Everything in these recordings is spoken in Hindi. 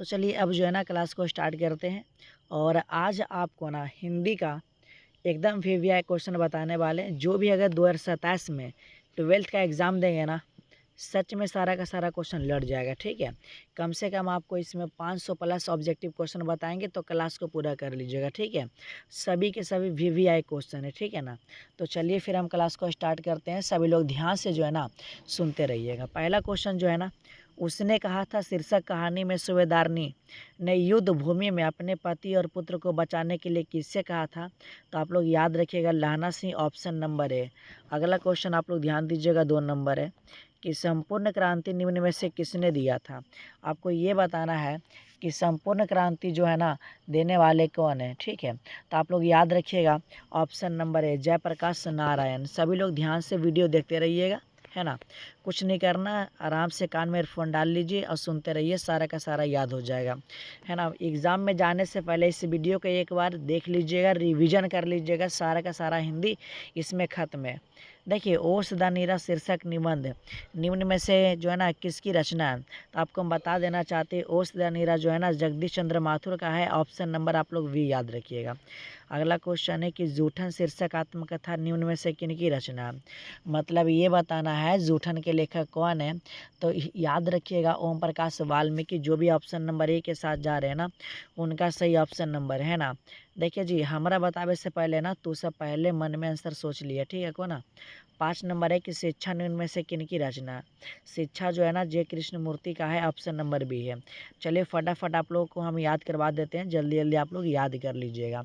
तो चलिए अब जो है ना क्लास को स्टार्ट करते हैं। और आज आपको ना हिंदी का एकदम वीवीआई क्वेश्चन बताने वाले हैं, जो भी अगर 2027 में 12th का एग्ज़ाम देंगे ना, सच में सारा का सारा क्वेश्चन लड़ जाएगा। ठीक है, कम से कम आपको इसमें 500 प्लस ऑब्जेक्टिव क्वेश्चन बताएंगे, तो क्लास को पूरा कर लीजिएगा। ठीक है, सभी के सभी वीवीआई क्वेश्चन है। ठीक है ना, तो चलिए फिर हम क्लास को स्टार्ट करते हैं। सभी लोग ध्यान से जो है ना सुनते रहिएगा। पहला क्वेश्चन जो है ना, उसने कहा था शीर्षक कहानी में सूबेदारनी ने युद्ध भूमि में अपने पति और पुत्र को बचाने के लिए किससे कहा था? तो आप लोग याद रखिएगा, लहना सिंह, ऑप्शन नंबर ए। अगला क्वेश्चन आप लोग ध्यान दीजिएगा, 2 नंबर है कि संपूर्ण क्रांति निम्न में से किसने दिया था? आपको ये बताना है कि संपूर्ण क्रांति जो है ना देने वाले कौन है। ठीक है, तो आप लोग याद रखिएगा, option number A, Jayaprakash Narayan. सभी लोग ध्यान से वीडियो देखते रहिएगा, है ना, कुछ नहीं करना, आराम से कान में ईयरफोन डाल लीजिए और सुनते रहिए, सारा का सारा याद हो जाएगा, है ना। एग्ज़ाम में जाने से पहले इस वीडियो को एक बार देख लीजिएगा, रिवीजन कर लीजिएगा, सारा का सारा हिंदी इसमें ख़त्म है। देखिए, ओस द नीरा शीर्षक निबंध निम्न में से जो है ना किसकी रचना है? तो आपको हम बता देना चाहते हैं, ओस द नीरा जो है ना जगदीश चंद्र माथुर का है। ऑप्शन नंबर आप लोग वी याद रखिएगा। अगला क्वेश्चन है कि जूठन शीर्षक आत्मकथा निम्न में से किन की रचना है? मतलब ये बताना है जूठन के लेखक कौन है। तो याद रखिएगा, ओम प्रकाश वाल्मीकि। जो भी ऑप्शन नंबर ए के साथ जा रहे हैं ना, उनका सही ऑप्शन नंबर है ना। देखिए जी, हमारा बतावे से पहले ना तू सब पहले मन में आंसर सोच लिया, ठीक है को ना। 5 नंबर है कि शिक्षा निम्न में से किन की रचना है? शिक्षा जो है ना जे कृष्णमूर्ति का है। ऑप्शन नंबर बी है। चलिए फटाफट आप लोगों को हम याद करवा देते हैं, जल्दी जल्दी आप लोग याद कर लीजिएगा।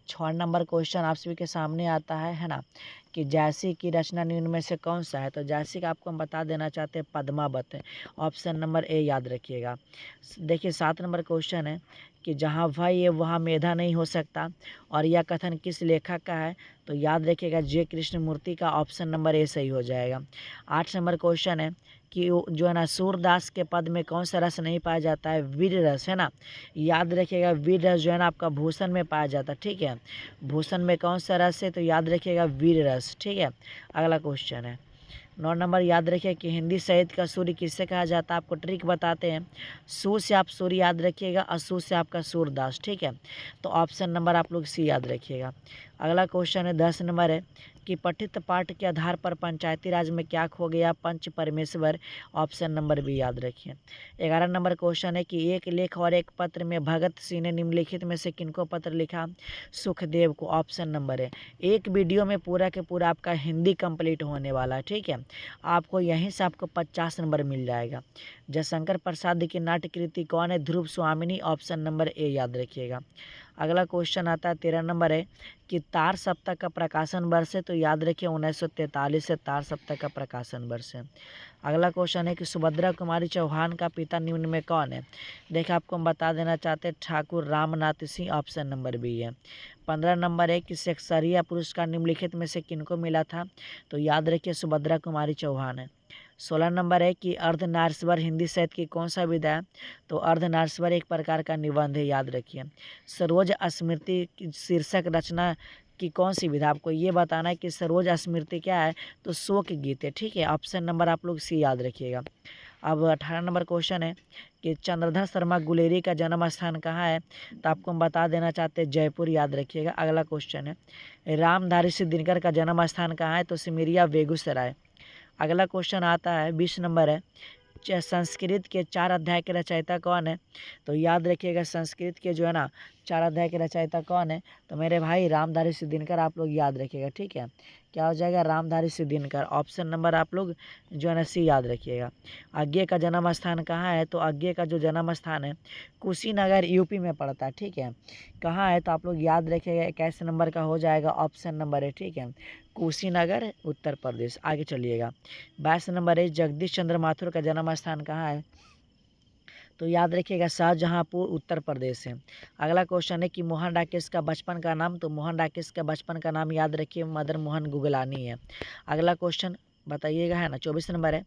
6 नंबर क्वेश्चन आप सभी के सामने आता है ना, कि जैसी की रचना निम्न में से कौन सा है? तो जैसी का आपको हम बता देना चाहते हैं पद्मावत है। ऑप्शन नंबर ए याद रखिएगा। देखिए 7 नंबर क्वेश्चन है कि जहाँ वह ये वहाँ मेधा नहीं हो सकता, और यह कथन किस लेखक का है? तो याद रखिएगा जे कृष्णमूर्ति का। ऑप्शन नंबर ए सही हो जाएगा। 8 नंबर क्वेश्चन है कि जो है ना सूरदास के पद में कौन सा रस नहीं पाया जाता है? वीर रस, है ना। याद रखिएगा, वीर रस जो है ना आपका भूषण में पाया जाता है। ठीक है, भूषण में कौन सा रस है? तो याद रखिएगा वीर रस। ठीक है, अगला क्वेश्चन है 9 नंबर। याद रखिए कि हिंदी साहित्य का सूर्य किससे कहा जाता है? आपको ट्रिक बताते हैं, सू से आप सूर्य याद रखिएगा, असू से आपका सूरदास। ठीक है, तो ऑप्शन नंबर आप लोग सी याद रखिएगा। अगला क्वेश्चन है 10 नंबर है कि पठित पाठ के आधार पर पंचायती राज में क्या खो गया? पंच परमेश्वर। ऑप्शन नंबर बी याद रखिए। 11 नंबर क्वेश्चन है कि एक लेख और एक पत्र में भगत सिंह ने निम्नलिखित में से किनको पत्र लिखा? सुखदेव को। ऑप्शन नंबर है। एक वीडियो में पूरा के पूरा आपका हिंदी कंप्लीट होने वाला है। ठीक है, आपको यहीं से आपको 50 नंबर मिल जाएगा। जयशंकर प्रसाद की नाट्यकृति कौन है? ध्रुव स्वामिनी। ऑप्शन नंबर ए याद रखिएगा। अगला क्वेश्चन आता है 13 नंबर है कि तार सप्ताह का प्रकाशन वर्ष है? तो याद रखिए 1943 से तार सप्ताह का प्रकाशन वर्ष है। अगला क्वेश्चन है कि सुभद्रा कुमारी चौहान का पिता निम्न में कौन है? देखिए आपको हम बता देना चाहते हैं, Thakur Ramnath Singh. Option number B है। 15 नंबर है कि शेक्सपियर पुरस्कार निम्नलिखित में से किनको मिला था? तो याद रखिए सुभद्रा कुमारी चौहान है। 16 नंबर है कि अर्धनारीश्वर हिंदी साहित्य की कौन सा विधा है? तो अर्धनारीश्वर एक प्रकार का निबंध है, याद रखिए। सरोज स्मृति शीर्षक रचना की कौन सी विधा? आपको ये बताना है कि सरोज स्मृति क्या है? तो शोक गीत है। ठीक है, ऑप्शन नंबर आप लोग सी याद रखिएगा। अब 18 नंबर क्वेश्चन है कि चंद्रधर शर्मा गुलेरी का जन्म स्थान कहाँ है? तो आपको हम बता देना चाहते हैं जयपुर, याद रखिएगा। अगला क्वेश्चन है रामधारी सिंह दिनकर का जन्म स्थान कहाँ है? तो सिमरिया बेगूसराय। अगला क्वेश्चन आता है 20 नंबर है, संस्कृत के 4 अध्याय के रचयिता कौन है? तो याद रखिएगा संस्कृत के जो है ना 4 अध्याय के रचयिता कौन है? तो मेरे भाई रामधारी सिंह दिनकर आप लोग याद रखिएगा। ठीक है, क्या हो जाएगा? रामधारी सिंह दिनकर। ऑप्शन नंबर आप लोग जो है ना सी याद रखिएगा। अज्ञे का जन्म स्थान कहाँ है? तो अज्ञे का जो जन्म स्थान है कुशीनगर यूपी में पड़ता है। ठीक है, कहाँ है? तो आप लोग याद रखिएगा 21 नंबर का हो जाएगा। ऑप्शन नंबर है। ठीक है, कुशीनगर उत्तर प्रदेश। आगे चलिएगा 22 नंबर है जगदीश चंद्र माथुर का जन्म स्थान कहाँ है? तो याद रखिएगा शाहजहाँपुर उत्तर प्रदेश है। अगला क्वेश्चन है कि मोहन राकेश का बचपन का नाम? तो मोहन राकेश का बचपन का नाम याद रखिए मदन मोहन गुगलानी है। अगला क्वेश्चन बताइएगा, है ना। 24 नंबर है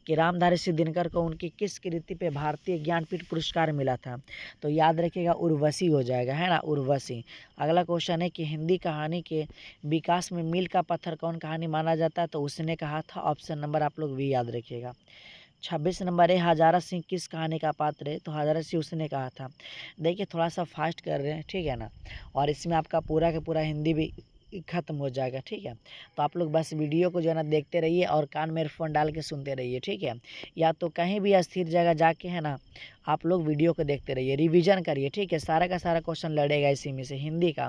कि रामधारी सिंह दिनकर को उनकी किस कृति पे भारतीय ज्ञानपीठ पुरस्कार मिला था? तो याद रखिएगा उर्वशी हो जाएगा, है ना, उर्वशी। अगला क्वेश्चन है कि हिंदी कहानी के विकास में मील का पत्थर कौन कहानी माना जाता है? तो उसने कहा था। ऑप्शन नंबर आप लोग भी याद रखिएगा। 26 नंबर है हजारा सिंह किस कहानी का पात्र है? तो हजारा सिंह उसने कहा था। देखिए थोड़ा सा फास्ट कर रहे हैं, ठीक है ना, और इसमें आपका पूरा का पूरा हिंदी भी ख़त्म हो जाएगा, ठीक है। तो आप लोग बस वीडियो को जो है ना देखते रहिए और कान में ईयरफोन डाल के सुनते रहिए, ठीक है। या तो कहीं भी स्थिर जगह जाके है ना आप लोग वीडियो को देखते रहिए, रिवीजन करिए, ठीक है। सारा का सारा क्वेश्चन लड़ेगा इसी में से हिंदी का।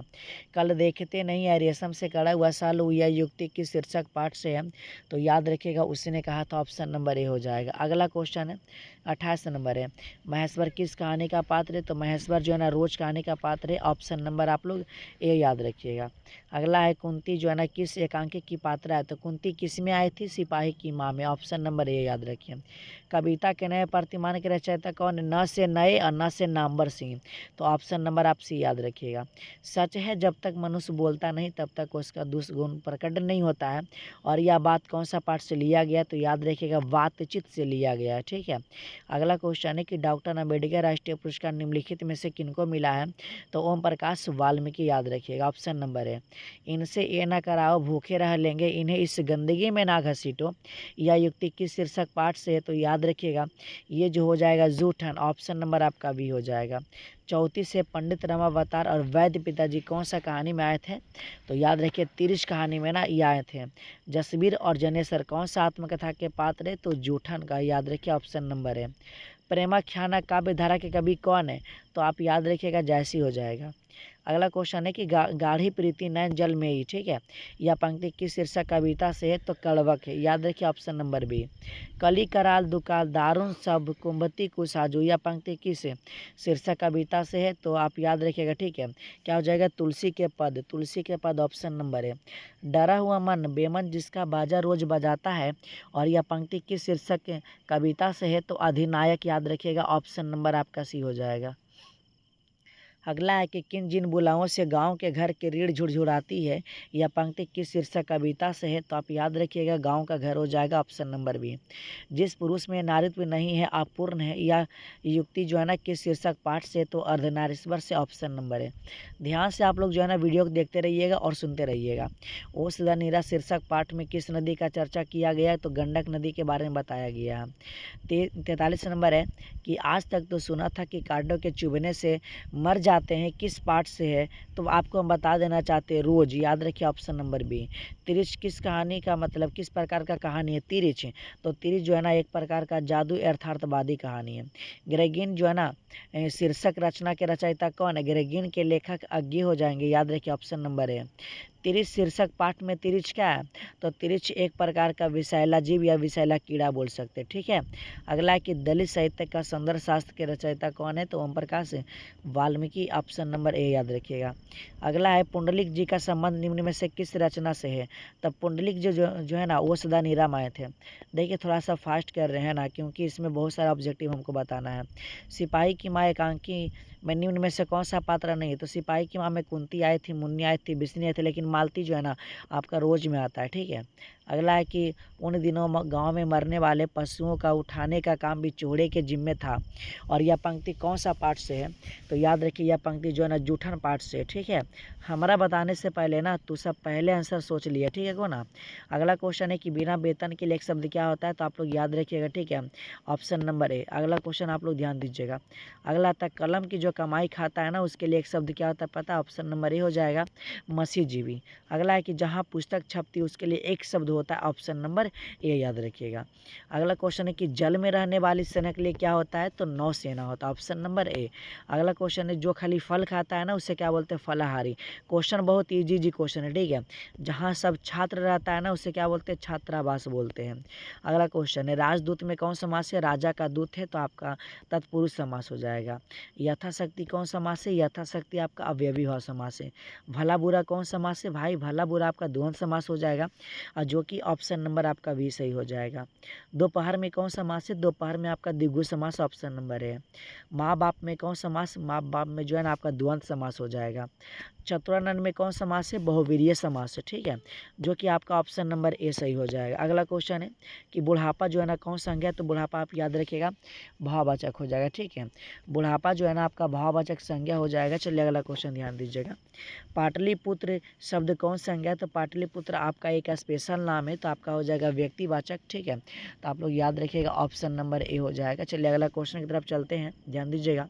कल देखते नहीं है रेशम से कड़ा हुआ सालू यह युक्ति किस शीर्षक पाठ से है? तो याद रखिएगा उसने कहा था, ऑप्शन नंबर ए हो जाएगा। अगला क्वेश्चन है 28 नंबर है महेश्वर किस कहानी का पात्र है? तो महेश्वर जो है ना रोज कहानी का पात्र है, ऑप्शन नंबर आप लोग ए याद रखिएगा। अगला है कुंती जो है ना किस एकांकी की पात्रा है? तो कुंती किस में आई थी? सिपाही की माँ में, ऑप्शन नंबर ए याद रखिए। कविता के नए प्रतिमान के रचयिता कौन है? न से नए और न से नामवर सिंह, तो ऑप्शन नंबर आप सी याद रखिएगा। सच है जब तक मनुष्य बोलता नहीं तब तक उसका दुष्गुण प्रकट नहीं होता है, और यह बात कौन सा पाठ से लिया गया? तो याद रखिएगा बातचीत से लिया गया है, ठीक है। अगला क्वेश्चन है कि डॉक्टर अम्बेडकर राष्ट्रीय पुरस्कार निम्नलिखित में से किनको मिला है? तो ओम प्रकाश वाल्मीकि याद रखिएगा, ऑप्शन नंबर है। इनसे ये ना कराओ भूखे रह लेंगे, इन्हें इस गंदगी में ना घसीटो, यह युक्ति किस शीर्षक पाठ से है? तो याद रखिएगा ये जो हो जाएगा जूठन, ऑप्शन नंबर आपका भी हो जाएगा। 34 से पंडित रमावतार और वैद्य पिताजी कौन सा कहानी में आए थे? तो याद रखिए तिरिश कहानी में ना ये आए थे। जसबीर और जनेसर कौन सा आत्मकथा के पात्र है? तो जूठन का, याद रखिए ऑप्शन नंबर है। प्रेमाख्यान काव्य धारा के कवि कौन है? तो आप याद रखिएगा जैसी हो जाएगा। अगला क्वेश्चन है कि गाढ़ी प्रीति नैन जल में ही, ठीक है, यह पंक्ति किस शीर्षक कविता से है? तो कड़वक है, याद रखिए ऑप्शन नंबर बी। कली कराल दुकाल दारुण सब कुंभती कुसाजू, यह पंक्ति किस शीर्षक कविता से है? तो आप याद रखिएगा, ठीक है, क्या हो जाएगा? तुलसी के पद, तुलसी के पद ऑप्शन नंबर है। डरा हुआ मन बेमन जिसका बाजा रोज बजाता है, और यह पंक्ति किस शीर्षक कविता से है? तो अधिनायक, याद रखिएगा ऑप्शन नंबर आपका सी हो जाएगा। अगला है कि किन जिन बुलाओं से गांव के घर की रीढ़ झुरझुराती है, यह पंक्ति किस शीर्षक कविता से है? तो आप याद रखिएगा गांव का घर हो जाएगा, ऑप्शन नंबर बी। जिस पुरुष में नारीत्व नहीं है अपूर्ण है, यह युक्ति जो है ना किस शीर्षक पाठ से? तो अर्धनारीश्वर से, ऑप्शन नंबर है। ध्यान से आप लोग जो है ना वीडियो को देखते रहिएगा और सुनते रहिएगा। ओस द नीरा शीर्षक पाठ में किस नदी का चर्चा किया गया है? तो गंडक नदी के बारे में बताया गया है। 43 नंबर है कि आज तक तो सुना था कि कांटों के चुभने से मर जाते हैं, किस पाठ से है? तो आपको हम बता देना चाहते हैं रोज, याद रखिए ऑप्शन नंबर बी। तिरिच किस कहानी का मतलब किस प्रकार का कहानी है? तिरिच, तो तिरिच जो है ना एक प्रकार का जादू अर्थार्थवादी कहानी है। ग्रेगिन जो है ना शीर्षक रचना के रचयिता कौन है? ग्रेगिन के लेखक अज्ञे हो जाएंगे, याद रखिए ऑप्शन नंबर है। तिरिच शीर्षक पाठ में तिरिच क्या है? तो तिरिच एक प्रकार का विषैला जीव या विषैला कीड़ा बोल सकते हैं, ठीक है। अगला है कि दलित साहित्य का सौंदर्य शास्त्र के रचयिता कौन है? तो ओम प्रकाश वाल्मीकि, ऑप्शन नंबर ए याद रखिएगा। अगला है पुंडलिक जी का संबंध निम्न में से किस रचना से है? तब पुंडलिक जो है ना वो सदा नीराम आए थे। देखिए थोड़ा सा फास्ट कर रहे हैं ना, क्योंकि इसमें बहुत सारा ऑब्जेक्टिव हमको बताना है। सिपाही की माँ एकांकी में निम्न में से कौन सा पात्र नहीं है? तो सिपाही की माँ में कुंती आई थी, मुन्नी आई थी, बिस्नी आई थी, लेकिन मालती जो है ना आपका रोज में आता है, ठीक है। अगला है कि उन दिनों गांव में मरने वाले पशुओं का उठाने का काम भी चोड़े के जिम्मे था, और यह पंक्ति कौन सा पाठ से है? तो याद रखिए यह पंक्ति जो है ना जूठन पाठ से, ठीक है। हमारा बताने से पहले ना तो सब पहले आंसर सोच लिया, ठीक है को ना। अगला क्वेश्चन है कि बिना वेतन के लिए एक शब्द क्या होता है? तो आप लोग याद रखिएगा, ठीक है, ऑप्शन नंबर ए। अगला क्वेश्चन आप लोग ध्यान दीजिएगा। अगला तक कलम की जो कमाई खाता है ना उसके लिए एक शब्द क्या होता है पता है? ऑप्शन नंबर ए हो जाएगा मसीहजीवी। अगला है कि जहाँ पुस्तक छपती है उसके लिए एक शब्द होता है, ऑप्शन नंबर ए याद रखिएगा। अगला क्वेश्चन है कि जल में रहने वाली सेना के लिए क्या होता है? तो नौसेना होता है, ऑप्शन नंबर ए। अगला क्वेश्चन है जो खाली फल खाता है ना उसे क्या बोलते हैं? फलाहारी। क्वेश्चन बहुत इजी क्वेश्चन है, ठीक है। जहाँ सब छात्र रहता है ना उसे क्या बोलते हैं? छात्रावास बोलते हैं। अगला क्वेश्चन है राजदूत में कौन समास है? राजा का दूत है, तो आपका तत्पुरुष समास हो जाएगा। यथाशक्ति कौन समास है? यथाशक्ति आपका अवयवी भाव समास है। भला बुरा कौन समास है? भाई भला बुरा आपका द्वंद्व समास हो जाएगा, और जो कि ऑप्शन नंबर आपका भी सही हो जाएगा। दोपहर में कौन समास है? दोपहर में आपका द्विगु समास, ऑप्शन नंबर है। माँ बाप में कौन समास? माँ बाप में जो है ना आपका द्वंद्व समास हो जाएगा। चतुरानन में कौन समास है? बहुवीर्य समास है, ठीक है, जो कि आपका ऑप्शन नंबर ए सही हो जाएगा। अगला क्वेश्चन है कि बुढ़ापा जो है ना कौन संज्ञा? तो बुढ़ापा आप याद रखिएगा भाववाचक हो जाएगा, ठीक है। बुढ़ापा जो है ना आपका भाववाचक संज्ञा हो जाएगा। चलिए अगला क्वेश्चन ध्यान दीजिएगा। पाटलिपुत्र शब्द कौन संज्ञा है? तो पाटलिपुत्र आपका एक स्पेशल नाम नाम है तो आपका हो जाएगा व्यक्तिवाचक। ठीक है, तो आप लोग याद रखिएगा ऑप्शन नंबर ए हो जाएगा। चलिए अगला क्वेश्चन की तरफ चलते हैं, ध्यान दीजिएगा।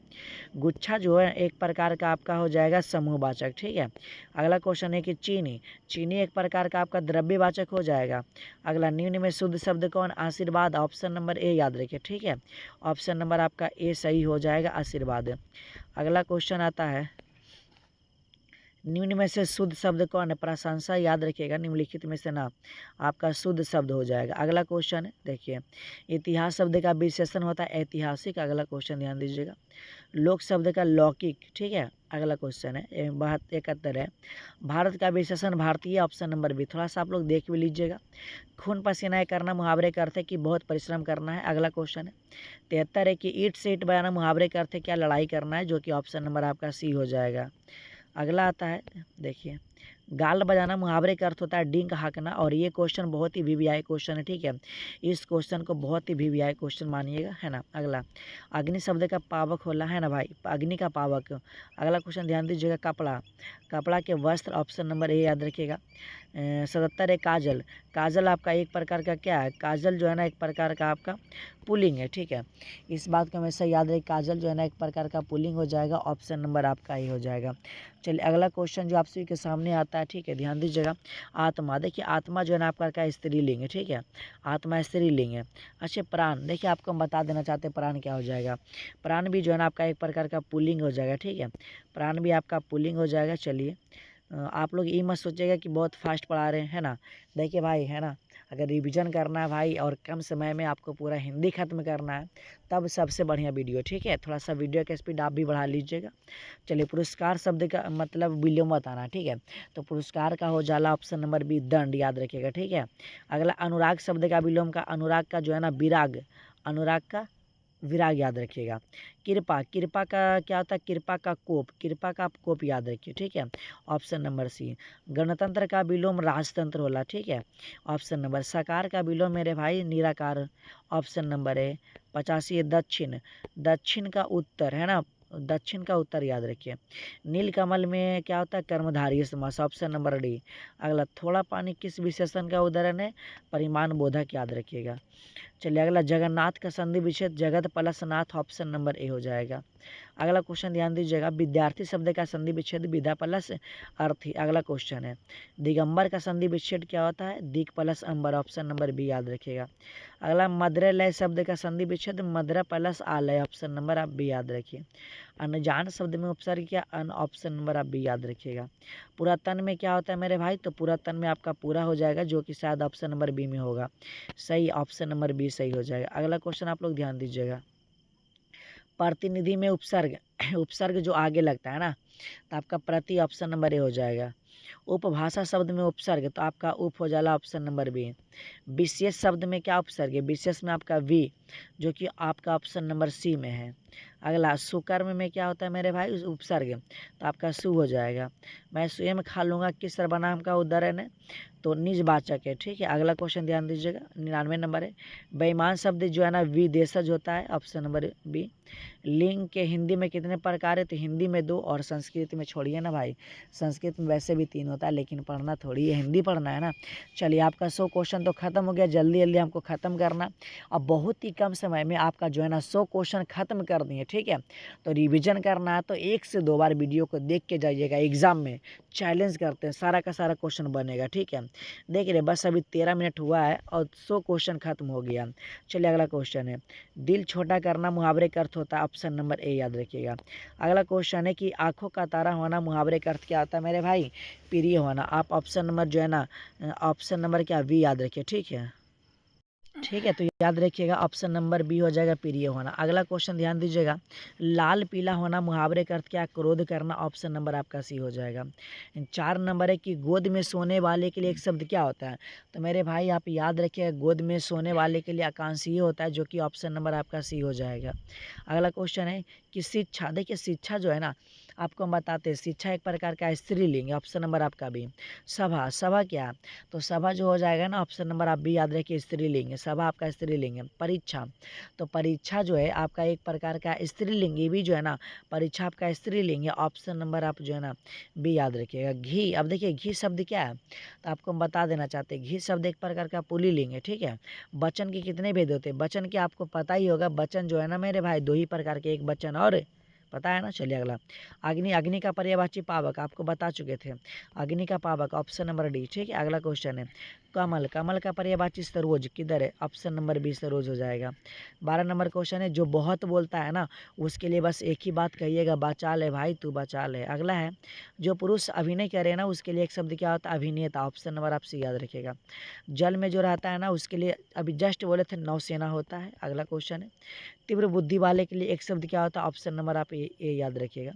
गुच्छा जो है एक प्रकार का आपका हो जाएगा समूहवाचक। ठीक है, अगला क्वेश्चन है कि चीनी, चीनी एक प्रकार का आपका द्रव्यवाचक हो जाएगा। अगला निम्न में शुद्ध शब्द कौन? आशीर्वाद, ऑप्शन नंबर ए याद रखिए। ठीक है, ऑप्शन नंबर आपका ए सही हो जाएगा, आशीर्वाद। अगला क्वेश्चन आता है, निम्न में से शुद्ध शब्द कौन है? प्रशंसा, याद रखिएगा, निम्नलिखित में से ना आपका शुद्ध शब्द हो जाएगा। अगला क्वेश्चन है, देखिए, इतिहास शब्द का विशेषण होता है ऐतिहासिक। अगला क्वेश्चन ध्यान दीजिएगा। लोक शब्द का लौकिक। ठीक है, अगला क्वेश्चन है 71 है, भारत का विशेषण भारतीय, ऑप्शन नंबर बी। थोड़ा सा आप लोग देख भी लीजिएगा। खून पसीनाएं करना मुहावरे का अर्थ है कि बहुत परिश्रम करना है। अगला क्वेश्चन है 73 है कि ईंट से ईंट बजाना मुहावरे का अर्थ है क्या? लड़ाई करना है, जो कि ऑप्शन नंबर आपका सी हो जाएगा। अगला आता है, देखिए, गाल बजाना मुहावरे का अर्थ होता है डींग हाँकना, और ये क्वेश्चन बहुत ही वीवीआई क्वेश्चन है। ठीक है, इस क्वेश्चन को बहुत ही वीवीआई क्वेश्चन मानिएगा, है ना। अगला, अग्नि शब्द का पावक होला, है ना भाई, अग्नि का पावक। अगला क्वेश्चन ध्यान दीजिएगा, कपड़ा, कपड़ा के वस्त्र, ऑप्शन नंबर ए याद रखिएगा। 77 है काजल, काजल आपका एक प्रकार का क्या है? काजल जो है ना एक प्रकार का आपका पुलिंग है। ठीक है, इस बात को हमेशा याद रखिए, काजल जो है ना एक प्रकार का पुलिंग हो जाएगा, ऑप्शन नंबर आपका ए हो जाएगा। चलिए अगला क्वेश्चन जो आप सभी के सामने आता है, ठीक है, ध्यान दीजिएगा। आत्मा, देखिए आत्मा जो है ना आपका क्या? स्त्रीलिंग है। ठीक है, आत्मा स्त्रीलिंग है। अच्छा, प्राण, देखिए आपको हम बता देना चाहते हैं प्राण क्या हो जाएगा। प्राण भी जो है ना आपका एक प्रकार का पुल्लिंग हो जाएगा। ठीक है, प्राण भी आपका पुल्लिंग हो जाएगा। चलिए आप लोग ये मत सोचिएगा कि बहुत फास्ट पढ़ा रहे हैं, है ना। देखिए भाई, है ना, अगर रिवीजन करना है भाई और कम समय में आपको पूरा हिंदी खत्म करना है तब सबसे बढ़िया वीडियो। ठीक है, थोड़ा सा वीडियो का स्पीड आप भी बढ़ा लीजिएगा। चलिए, पुरस्कार शब्द का मतलब विलोम मत आना। ठीक है, तो पुरस्कार का हो जाला ऑप्शन नंबर बी दंड, याद रखिएगा। ठीक है, अगला अनुराग शब्द का विलोम का, अनुराग का जो है ना विराग, अनुराग का विराग, याद रखिएगा। कृपा, कृपा का क्या होता है? कृपा का कोप, कृपा का आप कोप याद रखिए। ठीक है, ऑप्शन नंबर सी। गणतंत्र का विलोम राजतंत्र होला। ठीक है, ऑप्शन नंबर। सकार का विलोम मेरे भाई निराकार, ऑप्शन नंबर है 85 है दक्षिण, दक्षिण का उत्तर, है ना, दक्षिण का उत्तर याद रखिए। नीलकमल में क्या होता है? कर्मधारय समास, ऑप्शन नंबर डी। अगला, थोड़ा पानी किस विशेषण का उदाहरण है? परिमाण बोधक, याद रखिएगा। चलिए अगला, जगन्नाथ का संधि विच्छेद जगत plus Nath, option number A हो जाएगा। अगला क्वेश्चन ध्यान दीजिएगा, विद्यार्थी शब्द का संधि विच्छेद विद्या प्लस अर्थी। अगला क्वेश्चन है, दिगंबर का संधि विच्छेद क्या होता है? दिक प्लस अंबर, ऑप्शन नंबर बी याद रखिएगा। अगला, मद्रलय शब्द का संधि विच्छेद मद्रा प्लस आलय, ऑप्शन नंबर आप बी याद रखिए। अनजान शब्द में उपसर्ग क्या? अन, ऑप्शन नंबर आप बी याद रखिएगा। पुरातन में क्या होता है मेरे भाई? तो पुरातन में आपका पूरा हो जाएगा, जो कि शायद ऑप्शन नंबर बी में होगा। सही, ऑप्शन नंबर बी सही हो जाएगा। अगला क्वेश्चन आप लोग ध्यान दीजिएगा, प्रतिनिधि में उपसर्ग, उपसर्ग जो आगे लगता है ना, तो आपका प्रति, ऑप्शन नंबर ए हो जाएगा। उपभाषा शब्द में उपसर्ग, तो आपका उप हो जाएगा, ऑप्शन नंबर बी। विशेष शब्द में क्या उपसर्ग है? विशेष में आपका वी, जो कि आपका ऑप्शन नंबर सी में है। अगला, सुकर्म में क्या होता है मेरे भाई? उपसर्ग, तो आपका सु हो जाएगा। मैं स्वयं खा लूँगा किस सर्वनाम का उदाहरण है? तो निजवाचक है। ठीक है, अगला क्वेश्चन ध्यान दीजिएगा, 99 नंबर है। बेईमान शब्द जो है ना विदेशज होता है, ऑप्शन नंबर बी। लिंग के हिंदी में कितने प्रकार है? तो हिंदी में 2 और संस्कृत में छोड़िए ना भाई, संस्कृत में वैसे भी 3 होता है, लेकिन पढ़ना थोड़ी है, हिंदी पढ़ना है ना। चलिए आपका 100 क्वेश्चन तो खत्म हो गया, जल्दी जल्दी हमको ख़त्म करना। अब बहुत ही कम समय में आपका जो है ना 100 क्वेश्चन ख़त्म कर दिए। ठीक है, तो रिविज़न करना है तो 1 से 2 बार वीडियो को देख के जाइएगा। एग्ज़ाम में चैलेंज करते हैं, सारा का सारा क्वेश्चन बनेगा। ठीक है, देख रहे बस अभी 13 मिनट हुआ है और 100 क्वेश्चन खत्म हो गया। चलिए अगला क्वेश्चन है, दिल छोटा करना मुहावरे का अर्थ होता है, ऑप्शन नंबर ए याद रखिएगा। अगला क्वेश्चन है कि आंखों का तारा होना मुहावरे का अर्थ क्या होता है मेरे भाई? प्रिय होना। आप ऑप्शन नंबर जो है ना, ऑप्शन नंबर क्या बी याद रखिए। ठीक है, ठीक है, तो याद रखिएगा ऑप्शन नंबर बी हो जाएगा प्रिय होना। अगला क्वेश्चन ध्यान दीजिएगा, लाल पीला होना मुहावरे का अर्थ क्या? क्रोध करना, ऑप्शन नंबर आपका सी हो जाएगा। 4 नंबर है कि गोद में सोने वाले के लिए एक शब्द क्या होता है? तो मेरे भाई आप याद रखिएगा, गोद में सोने वाले के लिए आकांक्षी होता है, जो कि ऑप्शन नंबर आपका सी हो जाएगा। अगला क्वेश्चन है कि शिक्षा, देखिए शिक्षा जो है ना आपको हम बताते हैं शिक्षा एक प्रकार का स्त्रीलिंग है, ऑप्शन नंबर आपका बी। सभा, सभा क्या, तो सभा जो हो जाएगा ना ऑप्शन नंबर आप बी याद रखिए, स्त्रीलिंग है, सभा आपका स्त्रीलिंग है। परीक्षा, तो परीक्षा जो है आपका एक प्रकार का स्त्रीलिंग, ये भी जो है ना परीक्षा आपका स्त्रीलिंग है, ऑप्शन नंबर आप जो है ना बी याद रखिएगा। घी, अब देखिए घी शब्द क्या है, तो आपको हम बता देना चाहते हैं घी शब्द एक प्रकार का पुल्लिंग है, ठीक है। वचन के कितने भेद होते हैं, वचन के आपको पता ही होगा, वचन जो है ना मेरे भाई दो ही प्रकार के, एक वचन और पता है ना। चलिए अगला, अग्नि, अग्नि का पर्यायवाची पावक आपको बता चुके थे, अग्नि का पावक ऑप्शन नंबर डी, ठीक है। अगला क्वेश्चन है कमल, कमल का पर्यायवाची सरोज किधर है, ऑप्शन नंबर बी सरोज हो जाएगा। 12 नंबर क्वेश्चन है जो बहुत बोलता है ना उसके लिए बस एक ही बात कहिएगा, बचा ले भाई तू बचा ले। अगला है जो पुरुष अभिनय करे ना उसके लिए एक शब्द क्या होता है, अभिनेता, ऑप्शन नंबर आप सी याद रखिएगा। जल में जो रहता है ना उसके लिए अभी जस्ट बोले थे नौसेना होता है। अगला क्वेश्चन है तीव्र बुद्धि वाले के लिए एक शब्द क्या होता है, ऑप्शन नंबर आप ये याद रखिएगा।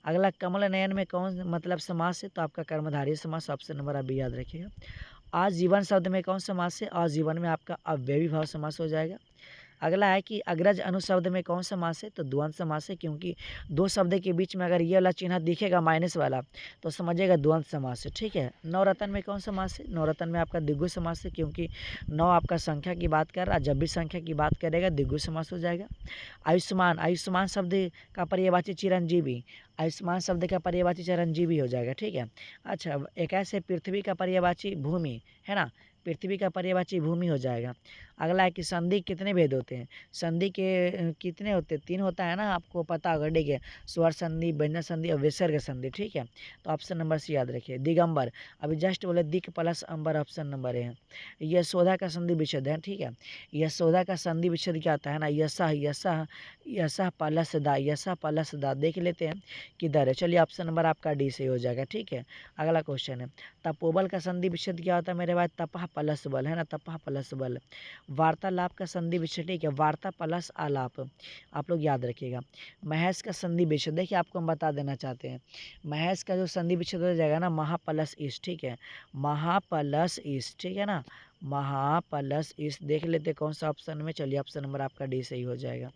अगला कमल नयन में कौन मतलब समास है, तो आपका कर्मधारय समास, ऑप्शन नंबर आप भी याद रखिएगा। आजीवन शब्द में कौन समास है, आजीवन में आपका अव्ययी भाव समास हो जाएगा। अगला है कि अग्रज अनुशब्द में कौन समास है, तो द्वंद्व समास है, क्योंकि दो शब्द के बीच में अगर ये वाला चिन्ह दिखेगा माइनस वाला तो समझिएगा द्वंद्व समास है, ठीक है। नवरत्न में कौन समास है, नवरत्न में आपका द्विगु समास है, क्योंकि नौ आपका संख्या की बात कर रहा है, जब भी संख्या की बात करेगा द्विगु समास हो जाएगा। आयुष्मान, आयुष्मान शब्द का पर्यायवाची चिरंजीवी, आयुष्मान शब्द का पर्यायवाची चिरंजीवी हो जाएगा, ठीक है। अच्छा एक ऐसे पृथ्वी का पर्यायवाची भूमि है ना, पृथ्वी का पर्यायवाची भूमि हो जाएगा। अगला है कि संधि कितने भेद होते हैं, संधि के कितने होते हैं, 3 होता है ना, आपको पता होगा, ठीक है। स्वर संधि, व्यंजन संधि और विसर्ग संधि, ठीक है। तो ऑप्शन नंबर सी याद रखिए। दिगंबर, अभी जस्ट बोले दिक प्लस अंबर, ऑप्शन नंबर है। यशोदा का संधि विच्छेद है, ठीक है। यशोदा का संधि विच्छेद क्या होता है ना, यशः, यशः, यशः प्लस दा, यशः प्लस दा, देख लेते हैं किधर है। चलिए ऑप्शन नंबर आपका डी से हो जाएगा, ठीक है। अगला क्वेश्चन है तपोबल का संधि विच्छेद क्या होता है मेरे भाई, तपह प्लस बल है ना, तपह प्लस बल। वार्तालाप का संधि विच्छेद, ठीक है, वार्ता प्लस आलाप, आप लोग याद रखिएगा। महेश का संधि विच्छेद देखिए आपको हम बता देना चाहते हैं, महेश का जो संधि विच्छेद हो जाएगा ना महा प्लस ईस, ठीक है, महा प्लस ईस, ठीक है ना, महा प्लस ईस, देख लेते कौन सा ऑप्शन में। चलिए ऑप्शन नंबर आपका डी सही हो जाएगा।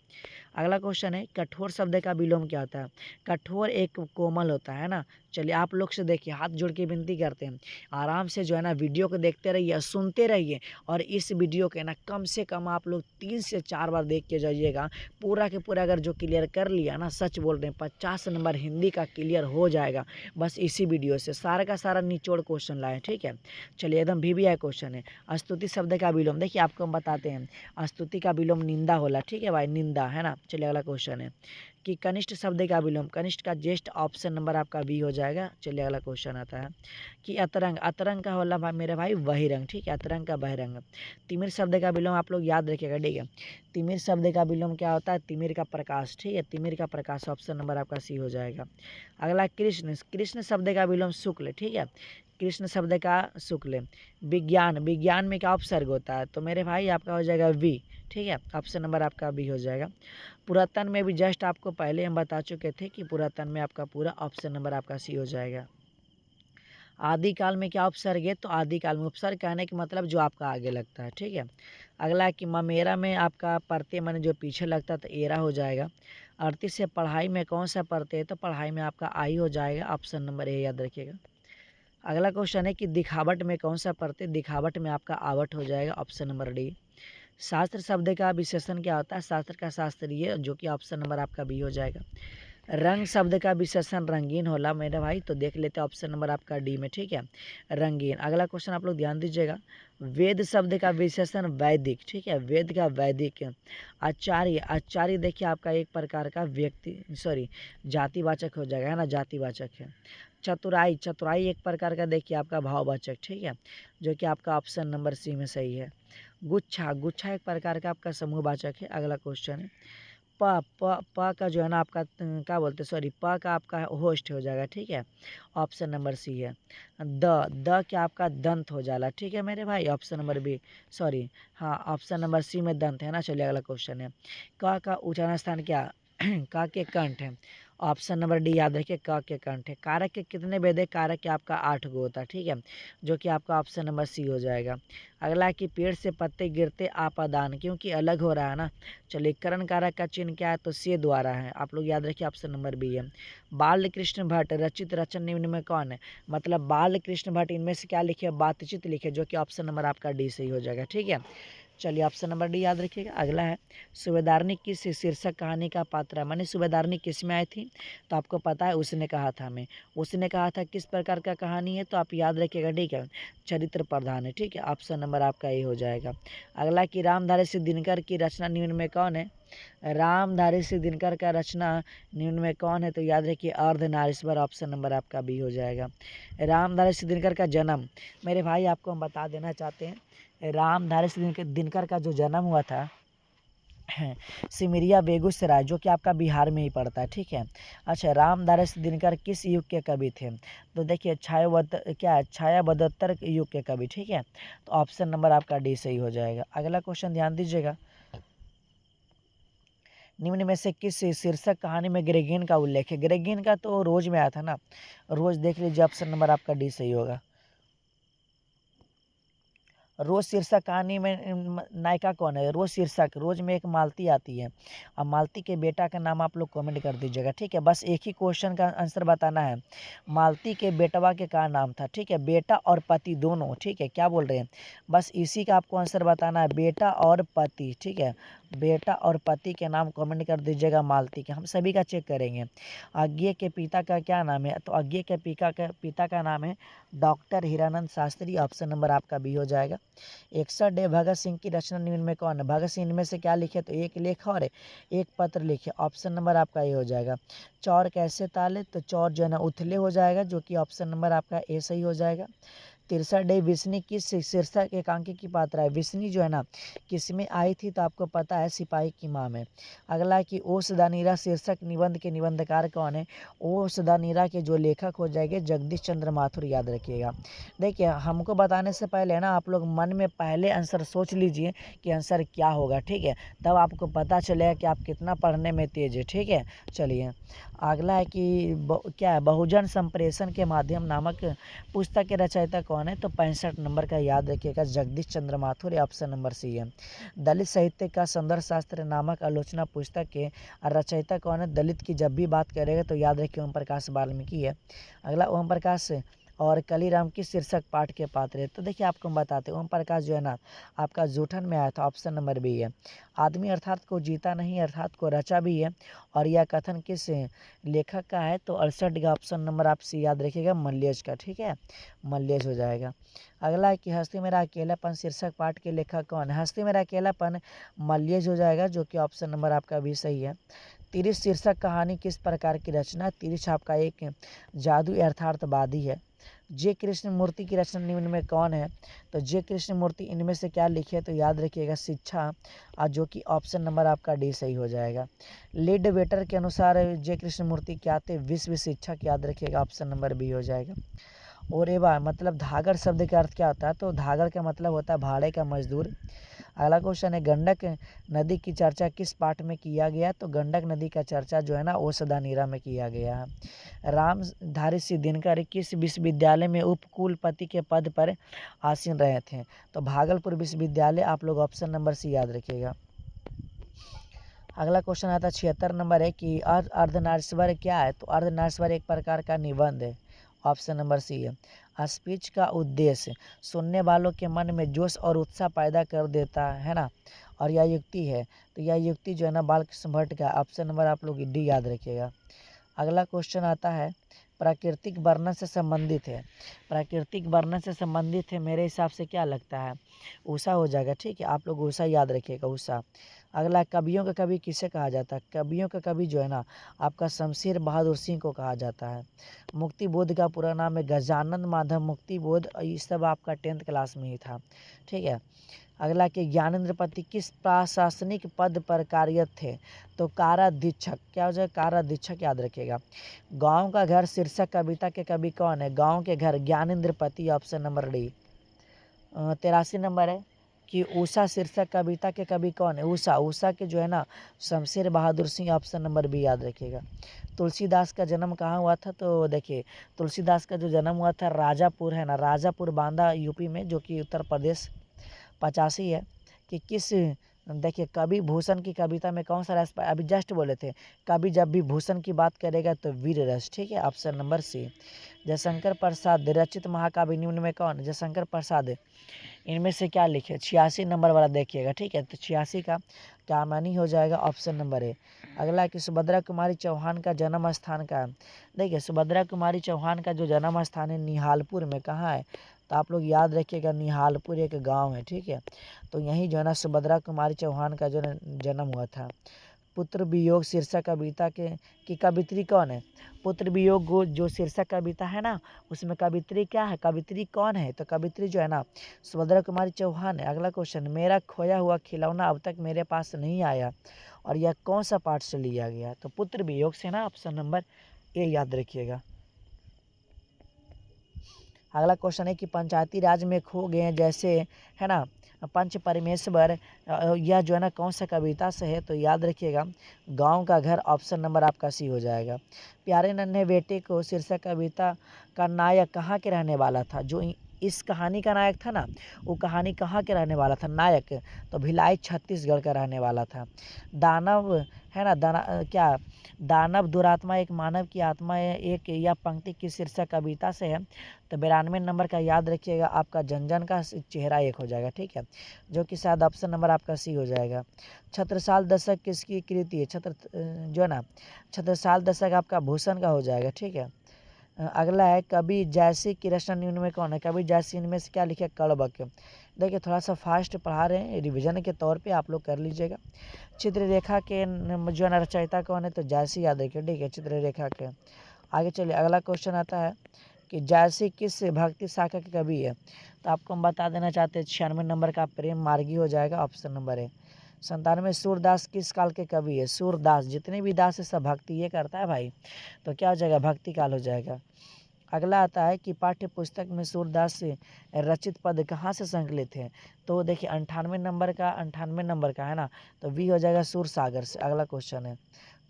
अगला क्वेश्चन है कठोर शब्द का विलोम क्या होता है, कठोर एक कोमल होता है ना। चलिए आप लोग से देखिए हाथ जोड़ के विनती करते हैं, आराम से जो है ना वीडियो को देखते रहिए, सुनते रहिए, और इस वीडियो के ना कम से कम आप लोग 3 से 4 बार देख के जाइएगा। पूरा के पूरा अगर जो क्लियर कर लिया ना, सच बोल रहे हैं 50 नंबर हिंदी का क्लियर हो जाएगा बस इसी वीडियो से, सारा का सारा निचोड़ क्वेश्चन लाए, ठीक है। चलिए एकदम VVI क्वेश्चन है। स्तुति शब्द का विलोम देखिए आपको हम बताते हैं, स्तुति का विलोम निंदा होला, ठीक है भाई, निंदा है ना। चलिए अगला क्वेश्चन है कि कनिष्ठ शब्द का विलोम, कनिष्ठ का ज्येष्ठ, ऑप्शन नंबर आपका बी हो जाएगा। चलिए अगला क्वेश्चन आता है कि अतरंग, अतरंग का होला मेरे भाई वही रंग, ठीक है, अतरंग का बहिरंग। तिमिर शब्द का विलोम आप लोग याद रखिएगा, ठीक है। तिमिर शब्द का विलोम क्या होता है, तिमिर का प्रकाश, ठीक है, तिमिर का प्रकाश, ऑप्शन नंबर आपका सी हो जाएगा। अगला कृष्ण, कृष्ण शब्द का विलोम शुक्ल, ठीक है, कृष्ण शब्द का शुक्ल। विज्ञान, विज्ञान में क्या उपसर्ग होता है, तो मेरे भाई आपका हो जाएगा वी, ठीक है, ऑप्शन नंबर आपका बी हो जाएगा। पुरातन में भी जस्ट आपको पहले हम बता चुके थे कि पुरातन में आपका पूरा, ऑप्शन नंबर आपका सी हो जाएगा। आदिकाल में क्या उपसर्ग है, तो आदिकाल में उपसर्ग कहने का मतलब जो आपका आगे लगता है, ठीक है। अगला है कि ममेरा में आपका पढ़ते माने जो पीछे लगता है तो एरा हो जाएगा। अड़तीस से पढ़ाई में कौन सा पढ़ते हैं, तो पढ़ाई में आपका आई हो जाएगा, ऑप्शन नंबर ए याद रखिएगा। अगला क्वेश्चन है कि दिखावट में कौन सा पढ़ते, दिखावट में आपका आवट हो जाएगा, ऑप्शन नंबर डी। शास्त्र शब्द का विशेषण क्या होता है, शास्त्र का शास्त्रीय, जो कि ऑप्शन नंबर आपका बी हो जाएगा। रंग शब्द का विशेषण रंगीन होला मेरे भाई, तो देख लेते हैं ऑप्शन नंबर आपका डी में, ठीक है, रंगीन। अगला क्वेश्चन आप लोग ध्यान दीजिएगा, वेद शब्द का विशेषण वैदिक, ठीक है, वेद का वैदिक। आचार्य, आचार्य देखिए आपका एक प्रकार का व्यक्ति जातिवाचक हो जाएगा, है ना, जातिवाचक है। चतुराई, चतुराई एक प्रकार का देखिए आपका भाववाचक, ठीक है, जो कि आपका ऑप्शन नंबर सी में सही है। गुच्छा, गुच्छा एक प्रकार का आपका समूहवाचक है। अगला क्वेश्चन है प प प का जो है ना आपका क्या बोलते हैं, प का आपका होस्ट हो जाएगा, ठीक है, ऑप्शन नंबर सी है। द क्या आपका दंत हो जाला, ठीक है मेरे भाई, ऑप्शन नंबर बी, हाँ ऑप्शन नंबर सी में दंत है ना। चलिए अगला क्वेश्चन है क का उच्चारण स्थान क्या, का के कंठ है। ऑप्शन नंबर डी याद रखिए, क के कंठ है। कारक के कितने भेद है? कारक के आपका 8 गो होता है, ठीक है, जो कि आपका ऑप्शन नंबर सी हो जाएगा। अगला है कि पेड़ से पत्ते गिरते आपादान, क्योंकि अलग हो रहा है ना। चलिए, करण कारक का चिन्ह क्या है? तो से द्वारा है, आप लोग याद रखिए, ऑप्शन नंबर बी है। बाल कृष्ण भट्ट रचित रचना निम्न में कौन है? मतलब बाल कृष्ण भट्ट इनमें से क्या लिखे? बातचीत लिखे, जो कि ऑप्शन नंबर आपका डी सही हो जाएगा, ठीक है। चलिए, ऑप्शन नंबर डी याद रखिएगा। अगला है, सूबेदारनी किस शीर्षक कहानी का पात्र है? माने सूबेदारनी किस में आई थी? तो आपको पता है, उसने कहा था हमें। उसने कहा था किस प्रकार का कहानी है? तो आप याद रखिएगा, ठीक है, चरित्र प्रधान है, ठीक है, ऑप्शन नंबर आपका ये हो जाएगा। अगला कि रामधारी सिंह दिनकर की रचना निम्न में कौन है? रामधारी सिंह दिनकर का रचना निम्न में कौन है? तो याद रखिए, अर्धनारीश्वर, ऑप्शन नंबर आपका बी हो जाएगा। रामधारी सिंह दिनकर का जन्म, मेरे भाई आपको हम बता देना चाहते हैं, रामधारी सिंह दिनकर का जो जन्म हुआ था सिमरिया बेगूसराय, जो कि आपका बिहार में ही पड़ता है, ठीक है। अच्छा, रामधारी सिंह दिनकर किस युग के कवि थे? तो देखिए, छायावदत्तर युग के कवि, ठीक है, तो ऑप्शन नंबर आपका डी सही हो जाएगा। अगला क्वेश्चन ध्यान दीजिएगा, निम्न में से किस शीर्षक कहानी में ग्रेगिन का उल्लेख है? ग्रेगिन का तो रोज में आया था ना, रोज देख लीजिए, ऑप्शन नंबर आपका डी सही होगा। रोज शीर्षक कहानी में नायिका कौन है? रोज शीर्षक, रोज में एक मालती आती है, अब मालती के बेटा का नाम आप लोग कमेंट कर दीजिएगा, ठीक है। बस एक ही क्वेश्चन का आंसर बताना है, मालती के बेटवा के क्या नाम था, ठीक है, बेटा और पति दोनों, ठीक है, क्या बोल रहे हैं, बस इसी का आपको आंसर बताना है, बेटा और पति, ठीक है, बेटा और पति के नाम कमेंट कर दीजिएगा मालती के, हम सभी का चेक करेंगे। अज्ञे के पिता का क्या नाम है? तो अज्ञे के पिता का नाम है doctor Hiranand Shastri, option number आपका बी हो जाएगा। 61 डे भगत सिंह की रचना निम्न में कौन है? भगत सिंह इनमें से क्या लिखे? तो एक लेख और एक पत्र लिखे, ऑप्शन नंबर आपका ये हो जाएगा। चौर कैसे ताले? तो चौर जो है ना उथले हो जाएगा, जो कि ऑप्शन नंबर आपका ए सही हो जाएगा। 63 डे विष्णु किस शीर्षक एकांकी की पात्रा है? विष्णु जो है ना किस में आई थी? तो आपको पता है, सिपाही की माँ में। अगला है कि ओ सदानीरा शीर्षक निबंध के निबंधकार कौन है? ओ सदानीरा के जो लेखक हो जाएंगे जगदीश चंद्र माथुर, याद रखिएगा। देखिए, हमको बताने से पहले ना आप लोग मन में पहले आंसर सोच लीजिए कि आंसर क्या होगा, ठीक है, तब आपको पता चलेगा कि आप कितना पढ़ने में तेज है, ठीक है। चलिए, अगला है कि क्या है, बहुजन संप्रेषण के माध्यम नामक पुस्तक के रचयिता कौन है? तो 65 नंबर का याद रखिएगा, जगदीश चंद्र माथुर, ऑप्शन नंबर सी है। दलित साहित्य का सौंदर्य शास्त्र नामक आलोचना पुस्तक के रचयिता कौन है? दलित की जब भी बात करेगा तो याद रखिए, ओम प्रकाश वाल्मीकि है। अगला, ओम प्रकाश और कलीराम किस शीर्षक पाठ के पात्र है? तो देखिए, आपको हम बताते हैं, ओम प्रकाश जो है ना आपका जूठन में आया था, ऑप्शन नंबर बी है। आदमी अर्थात को जीता नहीं, अर्थात को रचा भी है, और यह कथन किस लेखक का है? तो 68 का ऑप्शन नंबर आप सी याद रखिएगा, मल्यज का, ठीक है, मल्यज हो जाएगा। अगला है कि हस्ती मेरा अकेलापन शीर्षक पाठ के लेखक कौन है? हस्ती मेरा अकेलापन मल्यज हो जाएगा, जो कि ऑप्शन नंबर आपका भी सही है। तिरिश शीर्षक कहानी किस प्रकार की रचना? तिरिश आपका एक जादू यथार्थवादी है। जे कृष्ण मूर्ति की रचना निम्न में कौन है? तो जे कृष्ण मूर्ति इनमें से क्या लिखे? तो याद रखिएगा, शिक्षा, जो कि ऑप्शन नंबर आपका डी सही हो जाएगा। लीड वेटर के अनुसार जे कृष्ण मूर्ति क्या थे? विश्व शिक्षक, याद रखिएगा, ऑप्शन नंबर बी हो जाएगा। और एवा मतलब धागर शब्द का अर्थ क्या होता है? तो धागर का मतलब होता है भाड़े का मजदूर। अगला क्वेश्चन है, गंडक नदी की चर्चा किस पाठ में किया गया? तो गंडक नदी का चर्चा जो है ना वो सदानीरा में किया गया है। रामधारी सिंह दिनकर किस विश्वविद्यालय में उप कुलपति के पद पर आसीन रहे थे? तो भागलपुर विश्वविद्यालय, आप लोग ऑप्शन नंबर सी याद रखिएगा। अगला क्वेश्चन आता है 76 नंबर है कि अर्धनारीश्वर क्या है? तो अर्धनारीश्वर एक प्रकार का निबंध है, ऑप्शन नंबर सी है। स्पीच का उद्देश्य सुनने वालों के मन में जोश और उत्साह पैदा कर देता है ना, और यह युक्ति है, तो यह युक्ति जो है ना बालकृष्ण भट्ट का, ऑप्शन नंबर आप लोग डी याद रखिएगा। अगला क्वेश्चन आता है प्राकृतिक वर्णन से संबंधित है। प्राकृतिक वर्णन से संबंधित है, मेरे हिसाब से क्या लगता है? उषा हो जाएगा, ठीक है, आप लोग उषा याद रखिएगा, उषा। अगला, कवियों का कवि किसे कहा जाता है? कवियों का कवि जो है ना आपका शमशेर बहादुर सिंह को कहा जाता है। मुक्ति बोध का पूरा नाम है गजानन माधव मुक्ति बोध, ये सब आपका 10th क्लास में ही था, ठीक है। अगला कि ज्ञानेंद्र पति किस प्रशासनिक पद पर कार्यरत थे? तो काराधीक्षक, क्या हो जाएगा? काराधीक्षक, याद रखिएगा। गांव का घर शीर्षक कविता के कवि कौन है? गांव के घर, ज्ञानेंद्र पति, ऑप्शन नंबर डी। 83 नंबर है, कि उषा शीर्षक कविता के कवि कौन है? उषा के जो है ना Shamsher Bahadur Singh, option number B याद रखिएगा। तुलसीदास का जन्म कहाँ हुआ था? तो देखिए तुलसीदास का जो जन्म हुआ था राजापुर है ना, राजापुर बांदा यूपी में, जो कि उत्तर प्रदेश 85 है। कि किस देखिए कवि भूषण की कविता में कौन सा रस पाया? अभी जस्ट बोले थे कवि जब भी भूषण की बात करेगा तो वीर रस, ठीक है, option number C. Jaishankar Prasad रचित महाकाव्य निम्न में कौन? जयशंकर प्रसाद इनमें से क्या लिखे? 86 नंबर वाला देखिएगा, ठीक है, तो 86 का क्या मानी हो जाएगा? ऑप्शन नंबर ए। अगला है कि सुभद्रा कुमारी चौहान का जन्म स्थान का है? देखिए सुभद्रा कुमारी चौहान का जो जन्म स्थान है निहालपुर में, कहाँ है? तो आप लोग याद रखिएगा निहालपुर एक गांव है, ठीक है, तो यहीं जो है ना सुभद्रा कुमारी चौहान का जो जन्म हुआ था। पुत्र वियोग शीर्षक कविता के की कवित्री कौन है? पुत्र वियोग जो शीर्षक कविता है ना उसमें कवित्री क्या है? कवित्री कौन है? तो कवित्री जो है ना सुभद्रा कुमारी चौहान है। अगला क्वेश्चन, मेरा खोया हुआ खिलौना अब तक मेरे पास नहीं आया और यह कौन सा पाठ से लिया गया? तो पुत्र वियोग से ना ऑप्शन नंबर ए याद रखिएगा। अगला क्वेश्चन है कि पंचायती राज में खो गए जैसे है ना पंच परमेश्वर, यह जो है ना कौन सा कविता से है? तो याद रखिएगा गांव का घर, ऑप्शन नंबर आपका सी हो जाएगा। प्यारे नन्हे बेटे को शीर्षक कविता का नायक कहाँ के रहने वाला था? जो इस कहानी का नायक था ना वो कहानी कहाँ के रहने वाला था नायक? तो भिलाई छत्तीसगढ़ का रहने वाला था। दानव है ना क्या दानव दुरात्मा एक मानव की आत्मा है, एक या पंक्ति की शीर्षक कविता से है? तो 92 नंबर का याद रखिएगा आपका जनजन का चेहरा एक हो जाएगा, ठीक है, जो कि शायद ऑप्शन नंबर आपका सी हो जाएगा। छत्रसाल दशक किसकी कृति है? जो है ना छत्रसाल दशक आपका भूषण का हो जाएगा, ठीक है। अगला है कवि जयसी की रचना निम्न में कौन है? कवि जयसी इनमें से क्या लिखे? कड़बक। देखिए थोड़ा सा फास्ट पढ़ा रहे हैं, रिविजन के तौर पे आप लोग कर लीजिएगा। चित्ररेखा के जो है ना रचयिता कौन है? तो जयसी याद रखिए, ठीक है, चित्ररेखा के। आगे चलिए अगला क्वेश्चन आता है कि जयसी किस भक्ति शाखा के कवि है? तो आपको हम बता देना चाहते हैं 96 नंबर का प्रेम मार्गी हो जाएगा, ऑप्शन नंबर है। 97 सूरदास किस काल के कवि है? सूरदास जितने भी दास है सब भक्ति ये करता है भाई, तो क्या हो जाएगा? भक्ति काल हो जाएगा। अगला आता है कि पाठ्य पुस्तक में सूरदास से रचित पद कहाँ से संकलित है? तो देखिए 98 नंबर का है ना, तो वी हो जाएगा सूर सागर से। अगला क्वेश्चन है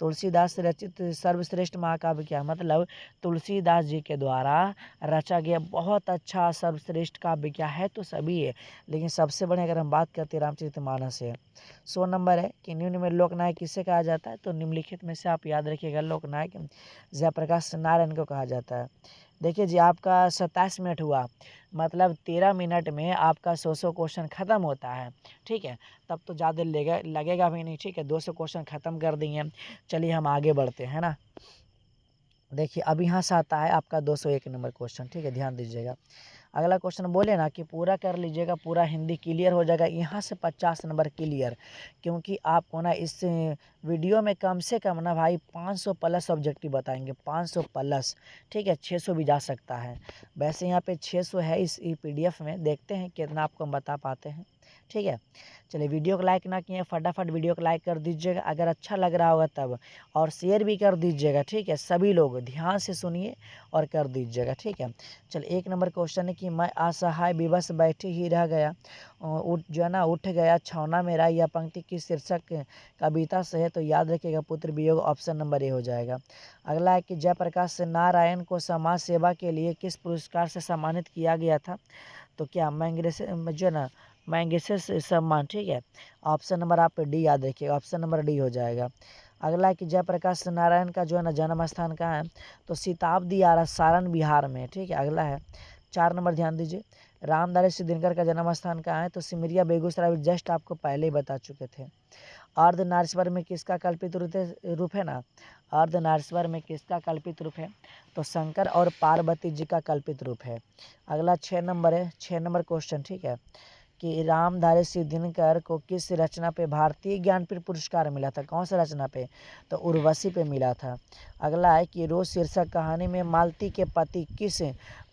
तुलसीदास से रचित सर्वश्रेष्ठ महाकाव्य क्या? मतलब तुलसीदास जी के द्वारा रचा गया बहुत अच्छा सर्वश्रेष्ठ काव्य क्या है? तो सभी है, लेकिन सबसे बड़े अगर हम बात करते हैं रामचरितमानस है। 100 नंबर है कि निम्न में लोकनायक किसे कहा जाता है? तो निम्नलिखित में से आप याद रखिएगा लोकनायक जयप्रकाश नारायण को कहा जाता है। देखिए जी आपका 27 मिनट हुआ, मतलब 13 मिनट में आपका 100 क्वेश्चन ख़त्म होता है, ठीक है, तब तो ज़्यादा लगेगा भी नहीं, ठीक है, 200 क्वेश्चन ख़त्म कर दिए। चलिए हम आगे बढ़ते हैं ना। देखिए अब यहाँ से आता है आपका 201 नंबर क्वेश्चन, ठीक है, ध्यान दीजिएगा। अगला क्वेश्चन बोले ना कि पूरा कर लीजिएगा, पूरा हिंदी क्लियर हो जाएगा यहाँ से 50 नंबर क्लियर, क्योंकि आपको ना इस वीडियो में कम से कम ना भाई 500 प्लस ऑब्जेक्टिव बताएंगे, 500 प्लस, ठीक है, 600 भी जा सकता है। वैसे यहाँ पे 600 है इस PDF में, देखते हैं कितना आपको हम बता पाते हैं, ठीक है। चलिए वीडियो को लाइक ना किए फटाफट वीडियो को लाइक कर दीजिएगा अगर अच्छा लग रहा होगा तब, और शेयर भी कर दीजिएगा, ठीक है, सभी लोग ध्यान से सुनिए और कर दीजिएगा, ठीक है। चलिए 1 नंबर क्वेश्चन है कि मैं असहाय विवश बैठे ही रह गया, जो है ना उठ गया छौना मेरा, यह पंक्ति की शीर्षक कविता से है? तो याद रखिएगा पुत्र वियोग, ऑप्शन नंबर ए हो जाएगा। अगला है कि जयप्रकाश नारायण को समाज सेवा के लिए किस पुरस्कार से सम्मानित किया गया था? तो क्या जो है ना मैंगसेस सम्मान, ठीक है, ऑप्शन नंबर आप डी याद रखिएगा, ऑप्शन नंबर डी हो जाएगा। अगला है कि जयप्रकाश नारायण का जो है ना जन्म स्थान कहाँ है? तो शताब्दी आरा सारण बिहार में, ठीक है। अगला है 4 नंबर, ध्यान दीजिए, रामधारी दिनकर का जन्म स्थान कहाँ है? तो सिमरिया बेगूसराय, जस्ट आपको पहले ही बता चुके थे। अर्धनारीश्वर में किसका कल्पित रूप है ना? अर्धनारीश्वर में किसका कल्पित रूप है? तो शंकर और पार्वती जी का कल्पित रूप है। अगला 6 नंबर है, 6 नंबर क्वेश्चन, ठीक है, कि रामधारी दिनकर को किस रचना पे भारतीय ज्ञानपीठ पुरस्कार मिला था? कौन सा रचना पे? तो उर्वशी पे मिला था। अगला है कि रोज शीर्षक कहानी में मालती के पति किस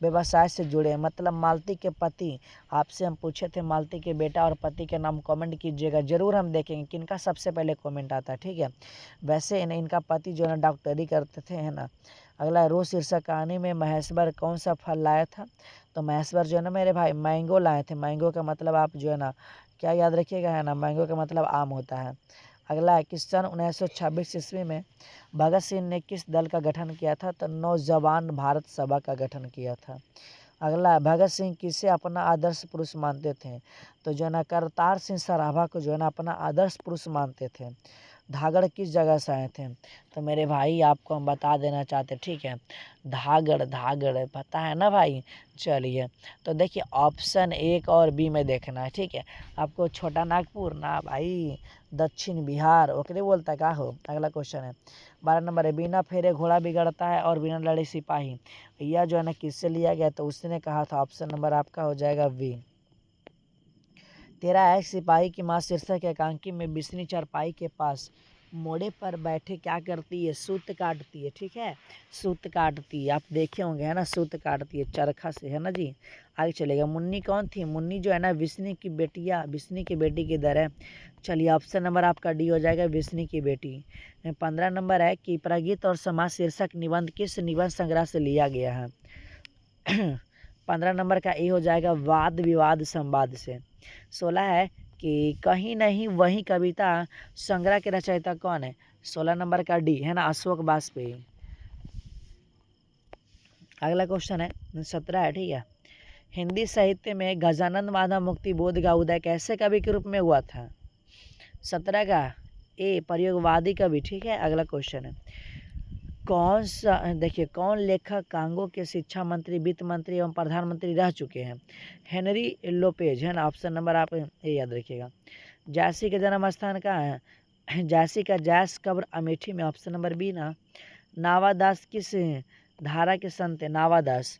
व्यवसाय से जुड़े? मतलब मालती के पति, आपसे हम पूछे थे मालती के बेटा और पति के नाम, कमेंट कीजिएगा, जरूर हम देखेंगे किनका सबसे पहले कमेंट आता है, ठीक है। वैसे इनका पति जो है ना डॉक्टरी करते थे, है ना। अगला रोज शीर्षक कहानी में महेश्वर कौन सा फल लाया था? तो महेश्वर जो है ना मेरे भाई मैंगो लाए थे। मैंगो का मतलब आप जो है ना क्या याद रखिएगा, है ना, मैंगो का मतलब आम होता है। अगला है कि सन 1926 ईस्वी में भगत सिंह ने किस दल का गठन किया था? तो नौजवान भारत सभा का गठन किया था। अगला है भगत सिंह किसे अपना आदर्श पुरुष मानते थे? तो जो है ना करतार सिंह सराभा को जो है ना अपना आदर्श पुरुष मानते थे। धागड़ किस जगह से आए थे? तो मेरे भाई आपको हम बता देना चाहते, ठीक है, धागड़ धागड़ पता है ना भाई। चलिए तो देखिए ऑप्शन 1 और बी में देखना है, ठीक है। आपको छोटा नागपुर ना भाई, दक्षिण बिहार ओकरे बोलता का हो। अगला क्वेश्चन है 12 नंबर है, बिना फेरे घोड़ा बिगड़ता है और बिना लड़े सिपाही, यह जो है ना किससे लिया गया? तो उसने कहा था। ऑप्शन नंबर आपका हो जाएगा बी। 13 है, सिपाही की माँ शीर्षक एकांकी में बिस्नी चारपाई के पास मोड़े पर बैठे क्या करती है? सूत काटती है, ठीक है, सूत काटती है। आप देखे होंगे, है ना, सूत काटती है चरखा से, है ना जी। आगे चलेगा, मुन्नी कौन थी? मुन्नी जो है ना विष्णु की बेटिया, विष्णु की बेटी की दर है। चलिए ऑप्शन नंबर आपका डी हो जाएगा, विष्णु की बेटी। 15 नंबर है कि प्रगीत और समाज शीर्षक निबंध किस निबंध संग्रह से लिया गया है? 15 नंबर का ए हो जाएगा, वाद विवाद संवाद से। 16 है कि कहीं नहीं वही कविता संग्रह के रचयिता कौन है? 16 नंबर का डी, है ना, अशोक वाजपेयी। अगला क्वेश्चन है 17 है, ठीक है, हिंदी साहित्य में गजानन माधव मुक्ति बोध का उदय कैसे कवि के रूप में हुआ था? 17 का ए, प्रयोगवादी कवि, ठीक है। अगला क्वेश्चन है कौन सा, देखिए, कौन लेखक कांगो के शिक्षा मंत्री, वित्त मंत्री एवं प्रधानमंत्री रह चुके हैं? हेनरी लोपेज, है ना। ऑप्शन नंबर आप ये याद रखिएगा। जैसी का जन्म स्थान कहाँ है? जैसी का जैस कब्र अमेठी में। ऑप्शन नंबर बी ना। नावादास किस धारा के संत है? नावादास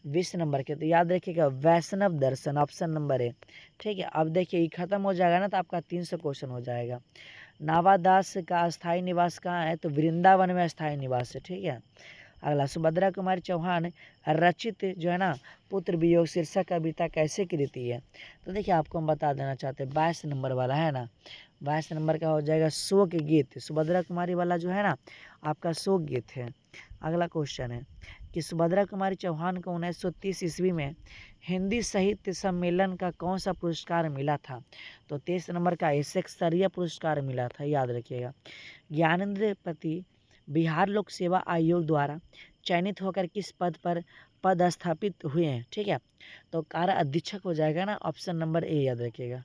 20 नंबर के, तो याद रखिएगा वैष्णव दर्शन, ऑप्शन नंबर है, ठीक है। अब देखिए ये खत्म हो जाएगा ना तो आपका 300 क्वेश्चन हो जाएगा। नावादास का स्थायी निवास कहाँ है? तो वृंदावन में स्थायी निवास है, ठीक है। अगला, सुभद्रा कुमारी चौहान रचित जो है ना पुत्र वियोग शीर्षक कविता कैसे कृति है? तो देखिए आपको हम बता देना चाहते हैं 22 नंबर वाला, है ना, 22 नंबर का हो जाएगा शोक गीत। सुभद्रा कुमारी वाला जो है ना आपका शोक गीत है। अगला क्वेश्चन है कि सुभद्रा कुमारी चौहान को 1930 ईस्वी में हिंदी साहित्य सम्मेलन का कौन सा पुरस्कार मिला था? तो 23 नंबर का स्तरीय पुरस्कार मिला था, याद रखिएगा। ज्ञानेंद्र पति बिहार लोक सेवा आयोग द्वारा चयनित होकर किस पद पर पदस्थापित हुए हैं? ठीक है, तो कार्य अधीक्षक हो जाएगा ना, ऑप्शन नंबर ए याद रखिएगा।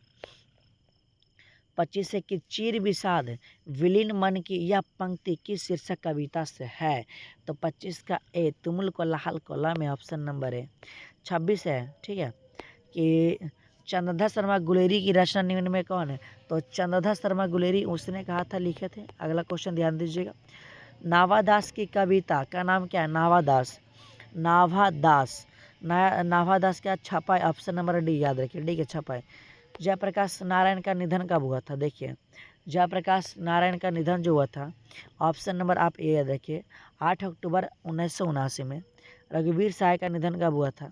25 है कि चीर विषाद विलीन मन की यह पंक्ति किस शीर्षक कविता से है? तो 25 का ए, तुमुल को लाहल कोला में, ऑप्शन नंबर है। 26 है, ठीक है, कि चंद्रधर शर्मा गुलेरी की रचना निम्न में कौन है? तो चंद्रधर शर्मा गुलेरी उसने कहा था, लिखे थे। अगला क्वेश्चन ध्यान दीजिएगा, नावादास की कविता का नाम क्या है? नावादास, नाभादास, नाभादास क्या छपा है? ऑप्शन नंबर डी याद रखिए, डी के छपा है। जयप्रकाश नारायण का निधन कब हुआ था? देखिए जयप्रकाश नारायण का निधन जो हुआ था, ऑप्शन नंबर आप ए याद रखिए, 8 अक्टूबर 1979 में। रघुवीर साय का निधन कब हुआ था?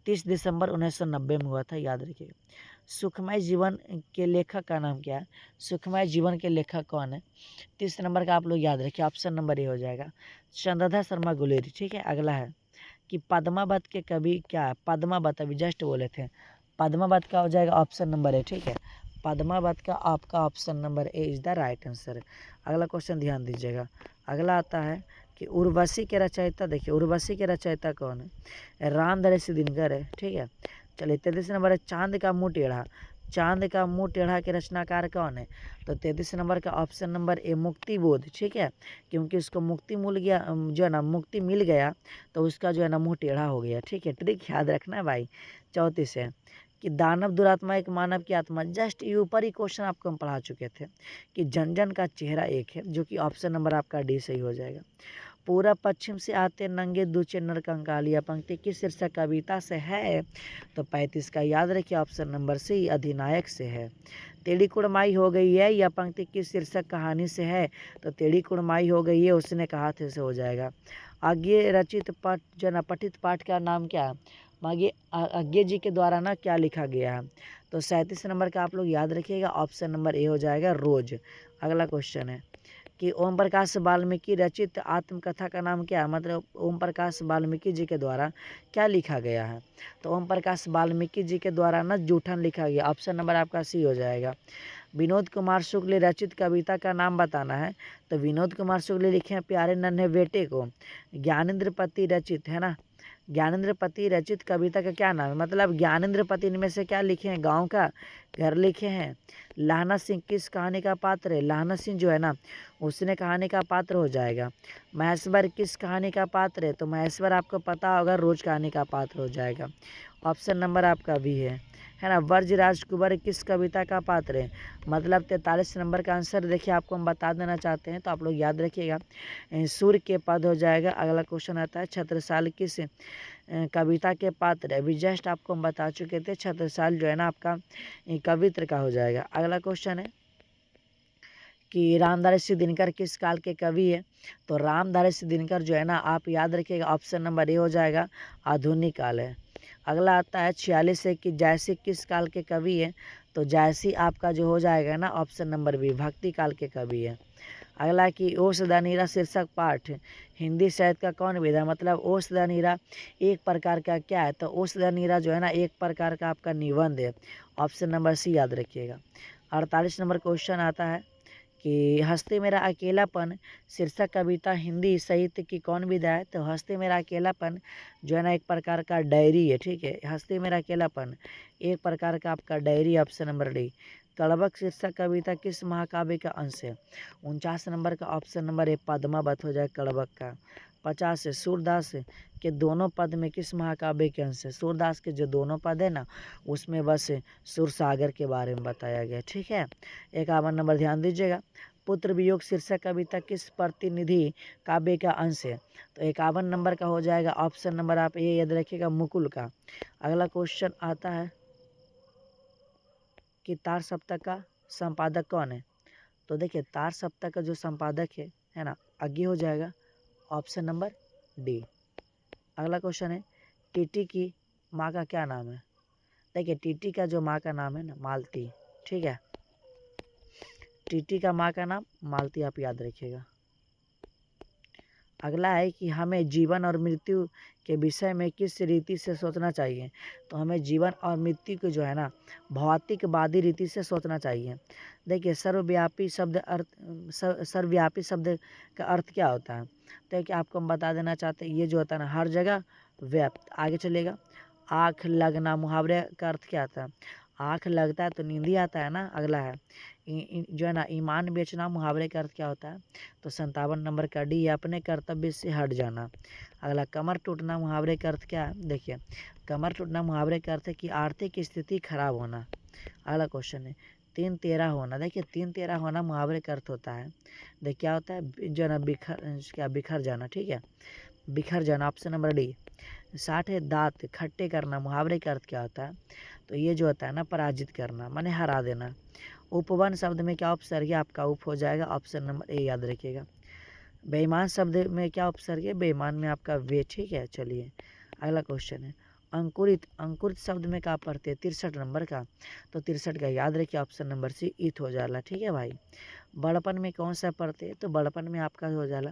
30 दिसंबर 1990 में हुआ था, याद रखिए। सुखमय जीवन के लेखक का नाम क्या है? सुखमय जीवन के लेखक कौन है? 30 नंबर का आप लोग याद रखिए, ऑप्शन नंबर ए हो जाएगा, चंद्रधर शर्मा गुलेरी, ठीक है। अगला है कि पद्मावत के कवि क्या है? पद्मावत अभी जस्ट बोले थे, पद्मावत का हो जाएगा ऑप्शन नंबर ए, ठीक है। पद्मावत का आपका option number A is the right answer. अगला क्वेश्चन ध्यान दीजिएगा, अगला आता है कि उर्वशी के रचयिता, देखिए उर्वशी के रचयिता कौन है? राम दरेश दिनकर है, ठीक है। चलिए 33 नंबर है, चांद का मुँह टेढ़ा, चांद का मुँह टेढ़ा के रचनाकार कौन है? तो 33 नंबर का ऑप्शन नंबर ए मुक्ति बोध, ठीक है, क्योंकि उसको मुक्ति मिल गया, जो है ना मुक्ति मिल गया तो उसका जो है ना मुँह टेढ़ा हो गया, ठीक है। ट्रिक याद रखना भाई। 34 है कि दानव दुरात्मा एक मानव की आत्मा, जस्ट ये ऊपर ही क्वेश्चन आपको हम पढ़ा चुके थे कि जन जन का चेहरा एक है, जो कि ऑप्शन नंबर आपका डी सही हो जाएगा। पूरा पश्चिम से आते नंगे दूचे नर कंकालिया पंक्ति किस शीर्षक कविता से है? तो 35 का याद रखिए, ऑप्शन नंबर सी अधिनायक से है। टेढ़ी कुड़माई हो गई है, यह पंक्ति किस शीर्षक कहानी से है? तो टेढ़ी कुड़माई हो गई है उसने कहा थे से हो जाएगा। आगे रचित पाठ जो ना पठित पाठ का नाम क्या है? आगे आज्ञे जी के द्वारा ना क्या लिखा गया है? तो 37 नंबर का आप लोग याद रखिएगा, ऑप्शन नंबर ए हो जाएगा रोज। अगला क्वेश्चन है कि ओम प्रकाश वाल्मीकि रचित आत्मकथा का नाम क्या है, मतलब ओम प्रकाश वाल्मीकि जी के द्वारा क्या लिखा गया है। तो ओम प्रकाश वाल्मीकि जी के द्वारा ना जूठन लिखा गया। ऑप्शन नंबर आपका सी हो जाएगा। विनोद कुमार शुक्ल रचित कविता का नाम बताना है। तो विनोद कुमार शुक्ल लिखे हैं प्यारे नन्हे बेटे को। ज्ञानेंद्र पति रचित है ना, ज्ञानेंद्र पति रचित कविता का क्या नाम है, मतलब ज्ञानेंद्र पति इनमें से क्या लिखे हैं, गांव का घर लिखे हैं। लाहना सिंह किस कहानी का पात्र है, लाहना सिंह जो है ना उसने कहानी का पात्र हो जाएगा। महेश्वर किस कहानी का पात्र है, तो महेश्वर आपको पता होगा रोज कहानी का पात्र हो जाएगा। ऑप्शन नंबर आपका भी है ना। वर्जराज कुंवर किस कविता का पात्र है, मतलब 43 नंबर का आंसर देखिए आपको हम बता देना चाहते हैं, तो आप लोग याद रखिएगा सूर्य के पद हो जाएगा। अगला क्वेश्चन आता है छत्रसाल किस कविता के पात्र है। अभी जस्ट आपको हम बता चुके थे छत्रसाल जो है ना आपका कवित्र का हो जाएगा। अगला क्वेश्चन है कि रामधारी दिनकर किस काल के कवि है। तो रामधारी दिनकर जो है ना आप याद रखिएगा ऑप्शन नंबर ए हो जाएगा, आधुनिक काल है। अगला आता है 46 है कि जैसी किस काल के कवि है। तो जैसी आपका जो हो जाएगा ना ऑप्शन नंबर बी, भक्ति काल के कवि है। अगला कि ओषधनीरा शीर्षक पाठ हिंदी साहित्य का कौन विधा, मतलब ओषधनीरा एक प्रकार का क्या है। तो ओषधनीरा जो है ना एक प्रकार का आपका निबंध है। ऑप्शन नंबर सी याद रखिएगा। 48 नंबर क्वेश्चन आता है कि हंसते मेरा अकेलापन शीर्षक कविता हिंदी साहित्य की कौन विधा है। तो हंसते मेरा अकेलापन जो है ना एक प्रकार का डायरी है, ठीक है। हंसते मेरा अकेलापन एक प्रकार का आपका डायरी, ऑप्शन नंबर डी। कड़बक शीर्षक कविता किस महाकाव्य का अंश है। 49 नंबर का ऑप्शन नंबर ए पद्मावत हो जाए कड़बक का। 50 है सूरदास के दोनों पद में किस महाकाव्य के अंश है। सूरदास के जो दोनों पद है ना उसमें बस सुरसागर के बारे में बताया गया, ठीक है। 51 नंबर ध्यान दीजिएगा, पुत्र वियोग शीर्षक कविता किस प्रतिनिधि काव्य का अंश है। तो 51 नंबर का हो जाएगा ऑप्शन नंबर आप ये याद रखिएगा, मुकुल का। अगला क्वेश्चन आता है कि तार सप्तक का संपादक कौन है। तो देखिए तार सप्तक का जो संपादक है ना आगे हो जाएगा ऑप्शन नंबर डी। अगला क्वेश्चन है टीटी की माँ का क्या नाम है। देखिए टीटी का जो माँ का नाम है ना मालती, ठीक है। टीटी का माँ का नाम मालती, आप याद रखिएगा। अगला है कि हमें जीवन और मृत्यु के विषय में किस रीति से सोचना चाहिए। तो हमें जीवन और मृत्यु को जो है ना भौतिकवादी रीति से सोचना चाहिए। देखिए सर्वव्यापी शब्द का अर्थ क्या होता है। तो कि आपको हम बता देना चाहते हैं ये जो होता है ना हर जगह व्याप्त। आगे चलेगा आँख लगना मुहावरे का अर्थ क्या आता है। आँख लगता है तो नींद ही आता है ना। अगला है जो है ना ईमान बेचना मुहावरे का अर्थ क्या होता है। तो 57 नंबर का डी, अपने कर्तव्य से हट जाना। अगला कमर टूटना मुहावरे का अर्थ क्या है। देखिए कमर टूटना मुहावरे का अर्थ है कि आर्थिक स्थिति खराब होना। अगला क्वेश्चन है 3-13 होना। देखिए 3-13 होना मुहावरे का अर्थ होता है, देखिए क्या होता है जो है ना बिखर जाना, ठीक है, बिखर जाना। Option number D. 60 है दांत खट्टे करना मुहावरे का अर्थ क्या होता है। तो ये जो होता है ना पराजित करना माने हरा देना। उपवन शब्द में क्या उपसर्ग है, आपका उप हो जाएगा, ऑप्शन नंबर ए याद रखिएगा। बेईमान शब्द में क्या उपसर्ग है, बेईमान में आपका वे, ठीक है। चलिए अगला क्वेश्चन है अंकुरित, अंकुरित शब्द में क्या पढ़ते हैं 63 नंबर का। तो 63 का याद रखिए ऑप्शन नंबर सी ईथ हो जाला, ठीक है भाई। बड़पन में कौन सा पढ़ते हैं, तो बड़पन में आपका हो जाला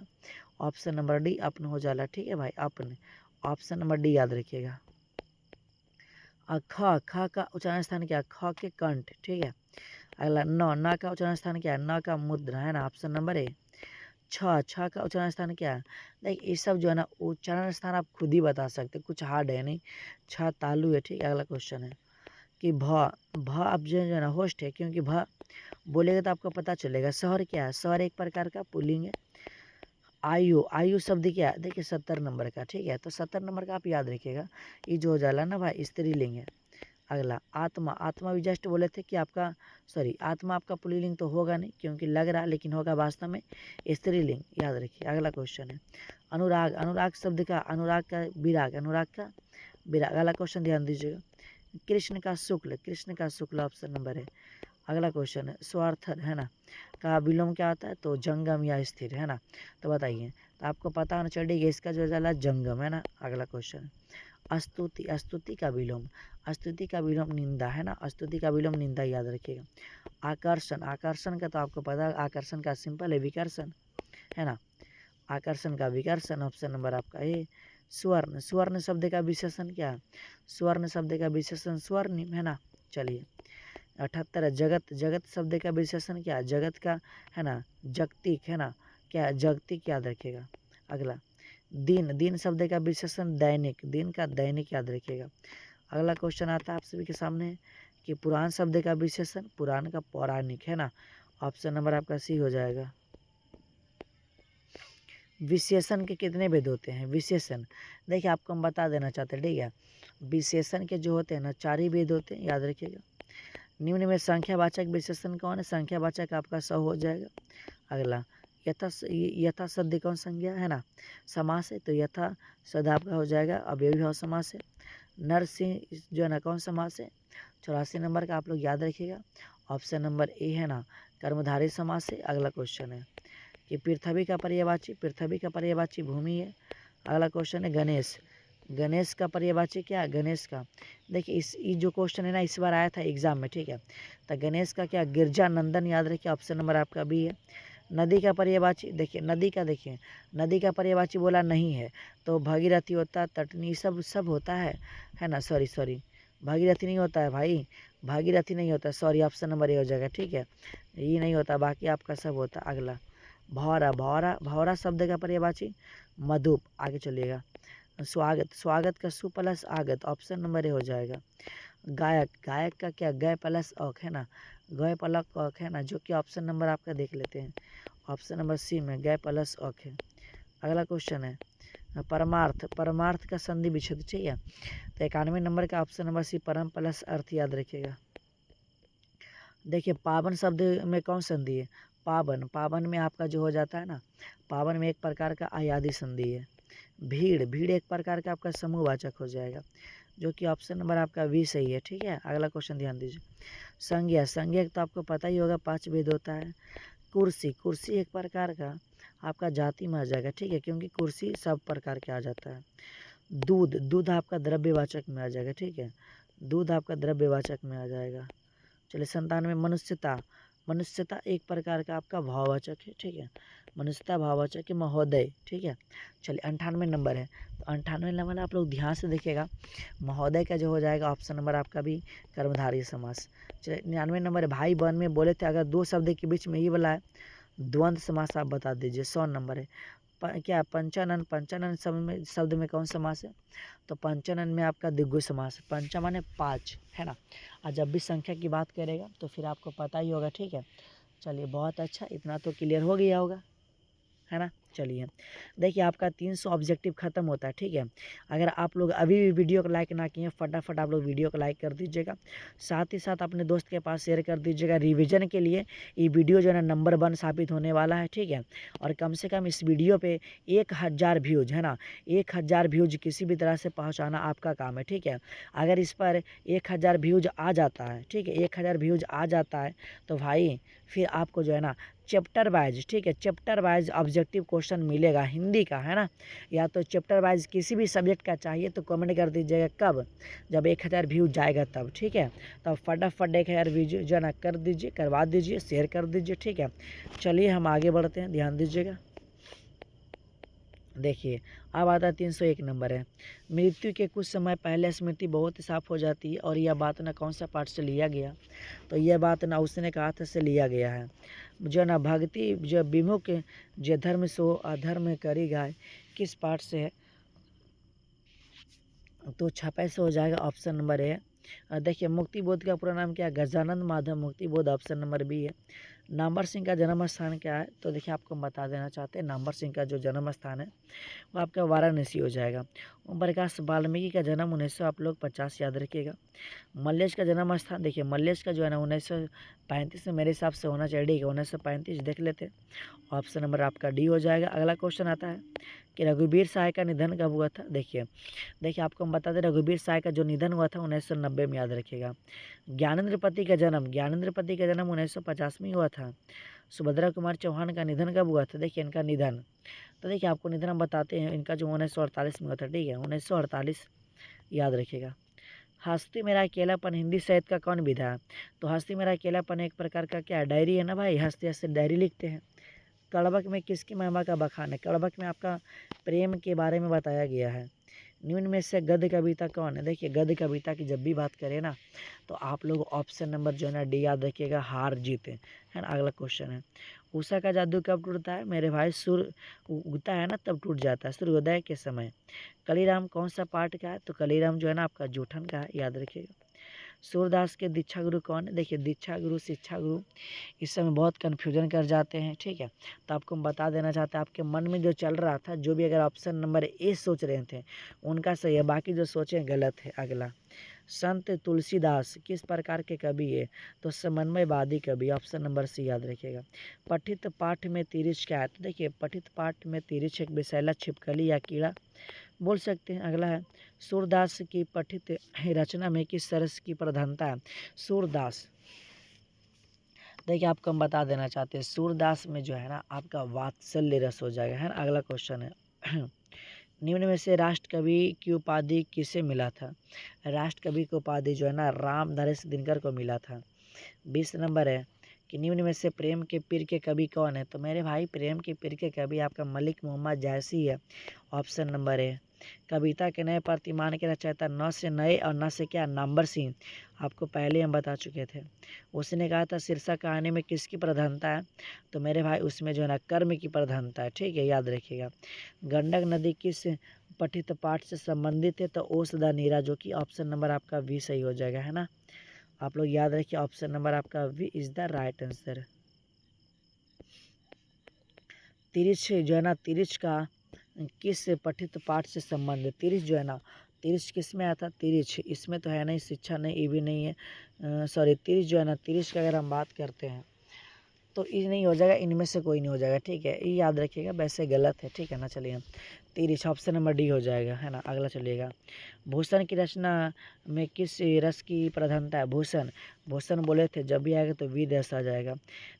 ऑप्शन नंबर डी अपन हो जाला, ठीक है भाई अपन। ऑप्शन नंबर डी याद रखिएगा। ख, ख का उच्चारण स्थान क्या है, ख के कंठ, ठीक है। अगला न का उच्चारण स्थान क्या है, न का मुद्रा है ना, ऑप्शन नंबर ए। छ का उच्चारण स्थान क्या है। देखिए ये सब जो है ना उच्चारण स्थान आप खुद ही बता सकते, कुछ हार्ड है नहीं। छ तालु है, ठीक है। अगला क्वेश्चन है कि भ अब जो है ना होस्ट है, क्योंकि भ बोलेगा तो आपको पता चलेगा। शहर क्या है, शहर एक प्रकार का पुल्लिंग है। आयु, आयु शब्द क्या है, देखिए 70 नंबर का, ठीक है। तो 70 नंबर का आप याद रखिएगा, ये जो हो जाला ना भाई स्त्रीलिंग है। अगला आत्मा, आत्मा भी जस्ट बोले थे कि आपका आत्मा आपका पुल्लिंग तो होगा नहीं क्योंकि लग रहा लेकिन होगा वास्तव में स्त्रीलिंग, याद रखिए। अगला क्वेश्चन है अनुराग, अनुराग शब्द का अनुराग का विराग, अनुराग का विराग। अगला क्वेश्चन ध्यान दीजिएगा कृष्ण का शुक्ल, कृष्ण का शुक्ल ऑप्शन नंबर है। अगला क्वेश्चन है स्वार्थर है ना का विलोम क्या होता है, तो जंगम या स्थिर है ना। तो बताइए, तो आपको पता होना चाहिए इसका जो जाला जंगम है ना। अगला क्वेश्चन स्तुति, स्तुति का विलोम, स्तुति का विलोम निंदा है ना, स्तुति का विलोम निंदा याद रखिएगा। आकर्षण, आकर्षण का तो आपको पता है, आकर्षण का सिंपल है विकर्षण, है ना, आकर्षण का विकर्षण, ऑप्शन नंबर आपका ए। स्वर्ण, स्वर्ण शब्द का विशेषण क्या है, स्वर्ण शब्द का विशेषण स्वर्णिम है ना। चलिए 78 है, जगत, जगत शब्द का विशेषण क्या है, जगत का है ना जागतिक है ना, क्या है जागतिक याद रखिएगा। अगला दिन, दिन शब्द का विशेषण दैनिक, दिन का दैनिक याद रखिएगा। अगला क्वेश्चन आता है आप सभी के सामने कि पुराण शब्द का विशेषण, पुराण का पौराणिक है ना, ऑप्शन नंबर आपका सी हो जाएगा। विशेषण के कितने भेद होते हैं, विशेषण देखिए आपको हम बता देना चाहते हैं, ठीक है, विशेषण के जो होते हैं ना 4 ही भेद होते हैं, याद रखिएगा। निम्न में संख्यावाचक विशेषण कौन है, संख्यावाचक आपका 100 हो जाएगा। अगला यथा सद्य कौन संज्ञा है ना, समास है, तो यथा सद आपका हो जाएगा अव्ययीभाव समास है। नरसिंह जो है ना कौन समास है, 84 नंबर का आप लोग याद रखिएगा, ऑप्शन नंबर ए है ना कर्मधारय समास है। अगला क्वेश्चन है कि पृथ्वी का पर्यायवाची, पृथ्वी का पर्यायवाची भूमि है। अगला क्वेश्चन है गणेश, गणेश का पर्यायवाची क्या है, गणेश का देखिए इस जो क्वेश्चन है ना इस बार आया था एग्जाम में, ठीक है, तो गणेश का क्या गिरजा नंदन याद रखिए, ऑप्शन नंबर आपका बी है। नदी का पर्यायवाची देखिए, नदी का देखिए, नदी का पर्यायवाची बोला नहीं है तो भागीरथी होता, तटनी सब होता है ना, सॉरी भागीरथी नहीं होता है भाई, भागीरथी नहीं होता, सॉरी ऑप्शन नंबर ए हो जाएगा, ठीक है, ये नहीं होता, बाकी आपका सब होता। अगला भौरा, भौरा, भौरा शब्द का पर्यायवाची मधुप। आगे चलिएगा स्वागत, स्वागत का सु प्लस आगत, ऑप्शन नंबर ए हो जाएगा। गायक, गायक का क्या गय प्लस औक है ना, गय प्लस औक है ना, जो कि ऑप्शन नंबर आपका देख लेते हैं, ऑप्शन नंबर सी में गय प्लस औक है। अगला क्वेश्चन है परमार्थ, परमार्थ का संधि विच्छेद, ठीक है, तो 91 नंबर का ऑप्शन नंबर सी परम प्लस अर्थ याद रखिएगा। देखिए पावन शब्द में कौन संधि है, पावन, पावन में आपका जो हो जाता है ना, पावन में एक प्रकार का अयादी संधि है। भीड़, भीड़ एक प्रकार का आपका समूहवाचक हो जाएगा, जो कि ऑप्शन नंबर आपका बी सही है, ठीक है। अगला क्वेश्चन ध्यान दीजिए, संज्ञा, संज्ञा तो आपको पता ही होगा 5 भेद होता है। कुर्सी, कुर्सी एक प्रकार का आपका जाति में आ जाएगा, ठीक है, क्योंकि कुर्सी सब प्रकार के आ जाता है। दूध, दूध आपका द्रव्यवाचक में आ जाएगा, ठीक है, दूध आपका द्रव्यवाचक में आ जाएगा। चलिए 97 मनुष्यता, मनुष्यता एक प्रकार का आपका भाववाचक है, ठीक है, मनुष्यता भाववाचक है। महोदय, ठीक है। चलिए 98 नंबर है, तो 98 नंबर आप लोग ध्यान से देखिएगा, महोदय का जो हो जाएगा ऑप्शन नंबर आपका भी कर्मधारय समास। चलिए 99 नंबर है, भाई बहन में बोले थे अगर 2 शब्द के बीच में ये वाला है द्वंद्व समास आप बता दीजिए। 100 नंबर है क्या पंचानन, पंचानन शब्द में कौन समास है, तो पंचानन में आपका द्विगु समास है, पंचा माने 5 है ना, और जब भी संख्या की बात करेगा तो फिर आपको पता ही होगा, ठीक है। चलिए बहुत अच्छा, इतना तो क्लियर हो गया होगा, है ना। चलिए देखिए आपका 300 ऑब्जेक्टिव खत्म होता है, ठीक है। अगर आप लोग अभी भी वीडियो को लाइक ना किए फटाफट आप लोग वीडियो को लाइक कर दीजिएगा, साथ ही साथ अपने दोस्त के पास शेयर कर दीजिएगा। रिवीजन के लिए ये वीडियो जो है ना नंबर 1 साबित होने वाला है, ठीक है। और कम से कम इस वीडियो पे 1000 व्यूज है ना, 1000 व्यूज किसी भी तरह से पहुँचाना आपका काम है, ठीक है। अगर इस पर 1000 व्यूज आ जाता है, ठीक है, 1000 व्यूज आ जाता है तो भाई फिर आपको जो है ना चैप्टर वाइज, ठीक है, चैप्टर वाइज ऑब्जेक्टिव क्वेश्चन मिलेगा हिंदी का, है ना। या तो चैप्टर वाइज किसी भी सब्जेक्ट का चाहिए तो कमेंट कर दीजिएगा, कब, जब 1000 व्यू जाएगा तब, ठीक है। तो फटाफट 1000 व्यू जो है ना कर दीजिए, करवा दीजिए, शेयर कर दीजिए, ठीक है। चलिए हम आगे बढ़ते हैं, ध्यान दीजिएगा। देखिए अब आता है 301 नंबर है, मृत्यु के कुछ समय पहले स्मृति बहुत साफ हो जाती है, और यह बात ना कौन सा पाठ से लिया गया, तो यह बात ना उसने कहा था से लिया गया है। जो ना भक्ति जो विमुख जो धर्म सो अधर्म करी गाय, किस पाठ से है, तो छपै से हो जाएगा, ऑप्शन नंबर ए। देखिए मुक्ति बोध का पूरा नाम क्या है, गजानंद माधव मुक्ति बोध, ऑप्शन नंबर बी है। नामवर सिंह का जन्म स्थान क्या है, तो देखिए आपको बता देना चाहते हैं, नामवर सिंह का जो जन्म स्थान है वो आपका वाराणसी हो जाएगा। ओम प्रकाश वाल्मीकि का जन्म 1900 आप लोग 50 याद रखिएगा। मल्लेश का जन्म स्थान देखिए, मल्लेश का जो है ना 1935 में मेरे हिसाब से होना चाहिए, ठीक है, 1935 देख लेते हैं, ऑप्शन नंबर आपका डी हो जाएगा। अगला क्वेश्चन आता है कि रघुवीर साय का निधन कब हुआ था, देखिए आपको हम बता दें रघुवीर साय का जो निधन हुआ था 1990 में, याद रखिएगा। ज्ञानेंद्र पति का जन्म, ज्ञानेंद्र पति का जन्म 1950 में हुआ था। सुभद्रा कुमार चौहान का निधन कब हुआ था, देखिए इनका निधन, तो देखिए आपको निधन हम बताते हैं, इनका जो 1948 में हुआ था, ठीक है, 1948 याद रखिएगा। हस्ती मेरा अकेलापन हिंदी साहित्य का कौन विधा है? तो हस्ती मेरा अकेलापन एक प्रकार का क्या डायरी है ना भाई, हंसते हंसते डायरी लिखते हैं। कड़बक में किसकी महिमा का बखान है? कड़बक में आपका प्रेम के बारे में बताया गया है। निम्न में से गद्य कविता कौन है? देखिए गद्य कविता की जब भी बात करें ना तो आप लोग ऑप्शन नंबर जो है ना डी याद रखिएगा, हार जीत है ना। अगला क्वेश्चन है, उषा का जादू कब टूटता है? मेरे भाई सूर्य उगता है ना तब टूट जाता है, सूर्योदय के समय। कलीराम कौन सा पाठ का है? तो कलीराम जो है ना आपका जूठन का है, याद रखिएगा। सूरदास के दीक्षा गुरु कौन है? देखिए दीक्षा गुरु शिक्षा गुरु इस समय बहुत कन्फ्यूजन कर जाते हैं, ठीक है। तो आपको हम बता देना चाहते हैं, आपके मन में जो चल रहा था, जो भी अगर ऑप्शन नंबर ए सोच रहे थे उनका सही है, बाकी जो सोचे गलत है। अगला, संत तुलसीदास किस प्रकार के कवि है? तो समन्वयवादी कवि, ऑप्शन नंबर सी याद रखिएगा। पठित पाठ में तिरिच क्या है? तो देखिए पठित पाठ में तिरिच एक विषैला छिपकली या कीड़ा बोल सकते हैं। अगला है, सूरदास की पठित रचना में किस सरस की प्रधानता है? सूरदास, देखिए आपको हम बता देना चाहते हैं सूरदास में जो है ना आपका वात्सल्य रस हो जाएगा, है ना। अगला क्वेश्चन है, निम्न में से राष्ट्र कवि की उपाधि किसे मिला था? राष्ट्र कवि की उपाधि जो है ना रामधारी दिनकर को मिला था। 20 नंबर है कि निम्न में से प्रेम के पीर के कवि कौन है? तो मेरे भाई प्रेम के पीर के कवि आपका मलिक मोहम्मद जायसी है, ऑप्शन नंबर है। कविता के नए प्रतिमान के रचयिता न से नए और न से क्या नंबर सिंह, आपको पहले हम बता चुके थे। उसने कहा था शीर्षक कहानी में किसकी प्रधानता है? तो मेरे भाई उसमें जो है ना कर्म की प्रधानता है, ठीक है, याद रखिएगा। गंडक नदी किस पठित पाठ से संबंधित है? तो ओस द नीरा, जो कि ऑप्शन नंबर आपका वी सही हो जाएगा, है ना। आप लोग याद रखिए ऑप्शन नंबर आपका V is the right answer. तिरिच जो है ना, तिरिच का किस पठित पाठ से संबंध है? तिरिच जो है ना, तिरिच किस में आता? तिरिच इसमें तो है नहीं, शिक्षा नहीं, ये भी नहीं है, सॉरी तिरिच जो है ना, तिरिच की अगर हम बात करते हैं तो ये नहीं हो जाएगा, इनमें से कोई नहीं हो जाएगा, ठीक है, ये याद रखिएगा, वैसे गलत है, ठीक है ना। चलिए तिरिच ऑप्शन नंबर डी हो जाएगा, है ना। अगला चलिएगा, भूषण की रचना में किस रस की प्रधानता है? भूषण, भूषण बोले थे जब भी आएगा तो वीर रस आ जाएगा।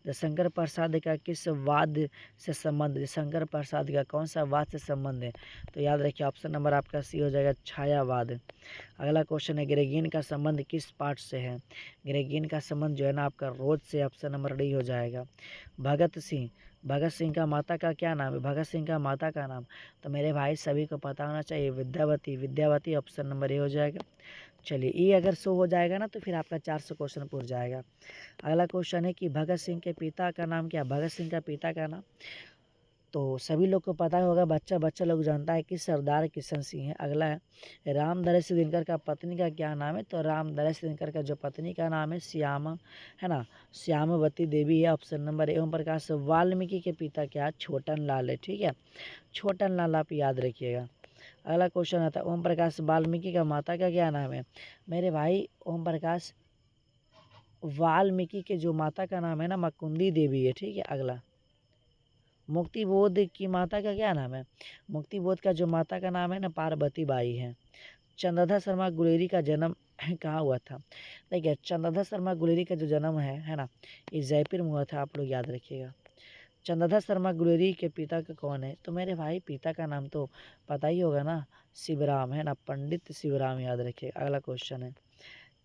तो शंकर प्रसाद का किस वाद्य से संबंध है? शंकर प्रसाद का कौन सा वाद्य से संबंध है? तो याद रखिए ऑप्शन नंबर आपका सी हो जाएगा, छायावाद। अगला क्वेश्चन है, ग्रेगिन का संबंध किस पाठ से है? ग्रेगिन का संबंध जो है ना आपका रोज से, ऑप्शन नंबर डी हो जाएगा। भगत सिंह, भगत सिंह का माता का क्या नाम है? भगत सिंह का माता का नाम, तो मेरे भाई सभी को पता होना चाहिए, Vidyavati, Vidyavati option number A हो जाएगा। चलिए ये अगर शो हो जाएगा ना तो फिर आपका 400 क्वेश्चन पूरा जाएगा। अगला क्वेश्चन है कि भगत सिंह के पिता का नाम क्या? भगत सिंह का पिता का नाम तो सभी लोग को पता होगा, बच्चा बच्चा लोग जानता है कि सरदार किशन सिंह है। अगला है, रामदरस दिनकर का पत्नी का क्या नाम है? तो रामदरस दिनकर का जो पत्नी का नाम है श्यामा, है ना, श्यामवती देवी है, ऑप्शन नंबर ए। ओम प्रकाश वाल्मीकि के पिता क्या? छोटन लाल है, ठीक है, छोटन लाल आप याद रखिएगा। अगला क्वेश्चन आता है, ओम प्रकाश वाल्मीकि का माता का क्या नाम है? मेरे भाई ओम प्रकाश वाल्मीकि के जो माता का नाम है ना मुकुंदी देवी है, ठीक है। अगला, मुक्तिबोध की माता का क्या नाम है? मुक्तिबोध का जो माता का नाम है ना पार्वती बाई है। चंद्रधर शर्मा गुलेरी का जन्म कहाँ हुआ था? देखिए चंद्रधर शर्मा गुलेरी का जो जन्म है ना, ये जयपुर में हुआ था, आप लोग याद रखिएगा। चंद्रधर शर्मा गुलेरी के पिता का कौन है? तो मेरे भाई पिता का नाम तो पता ही होगा ना, शिवराम, है ना, पंडित शिवराम, याद रखिए। अगला क्वेश्चन है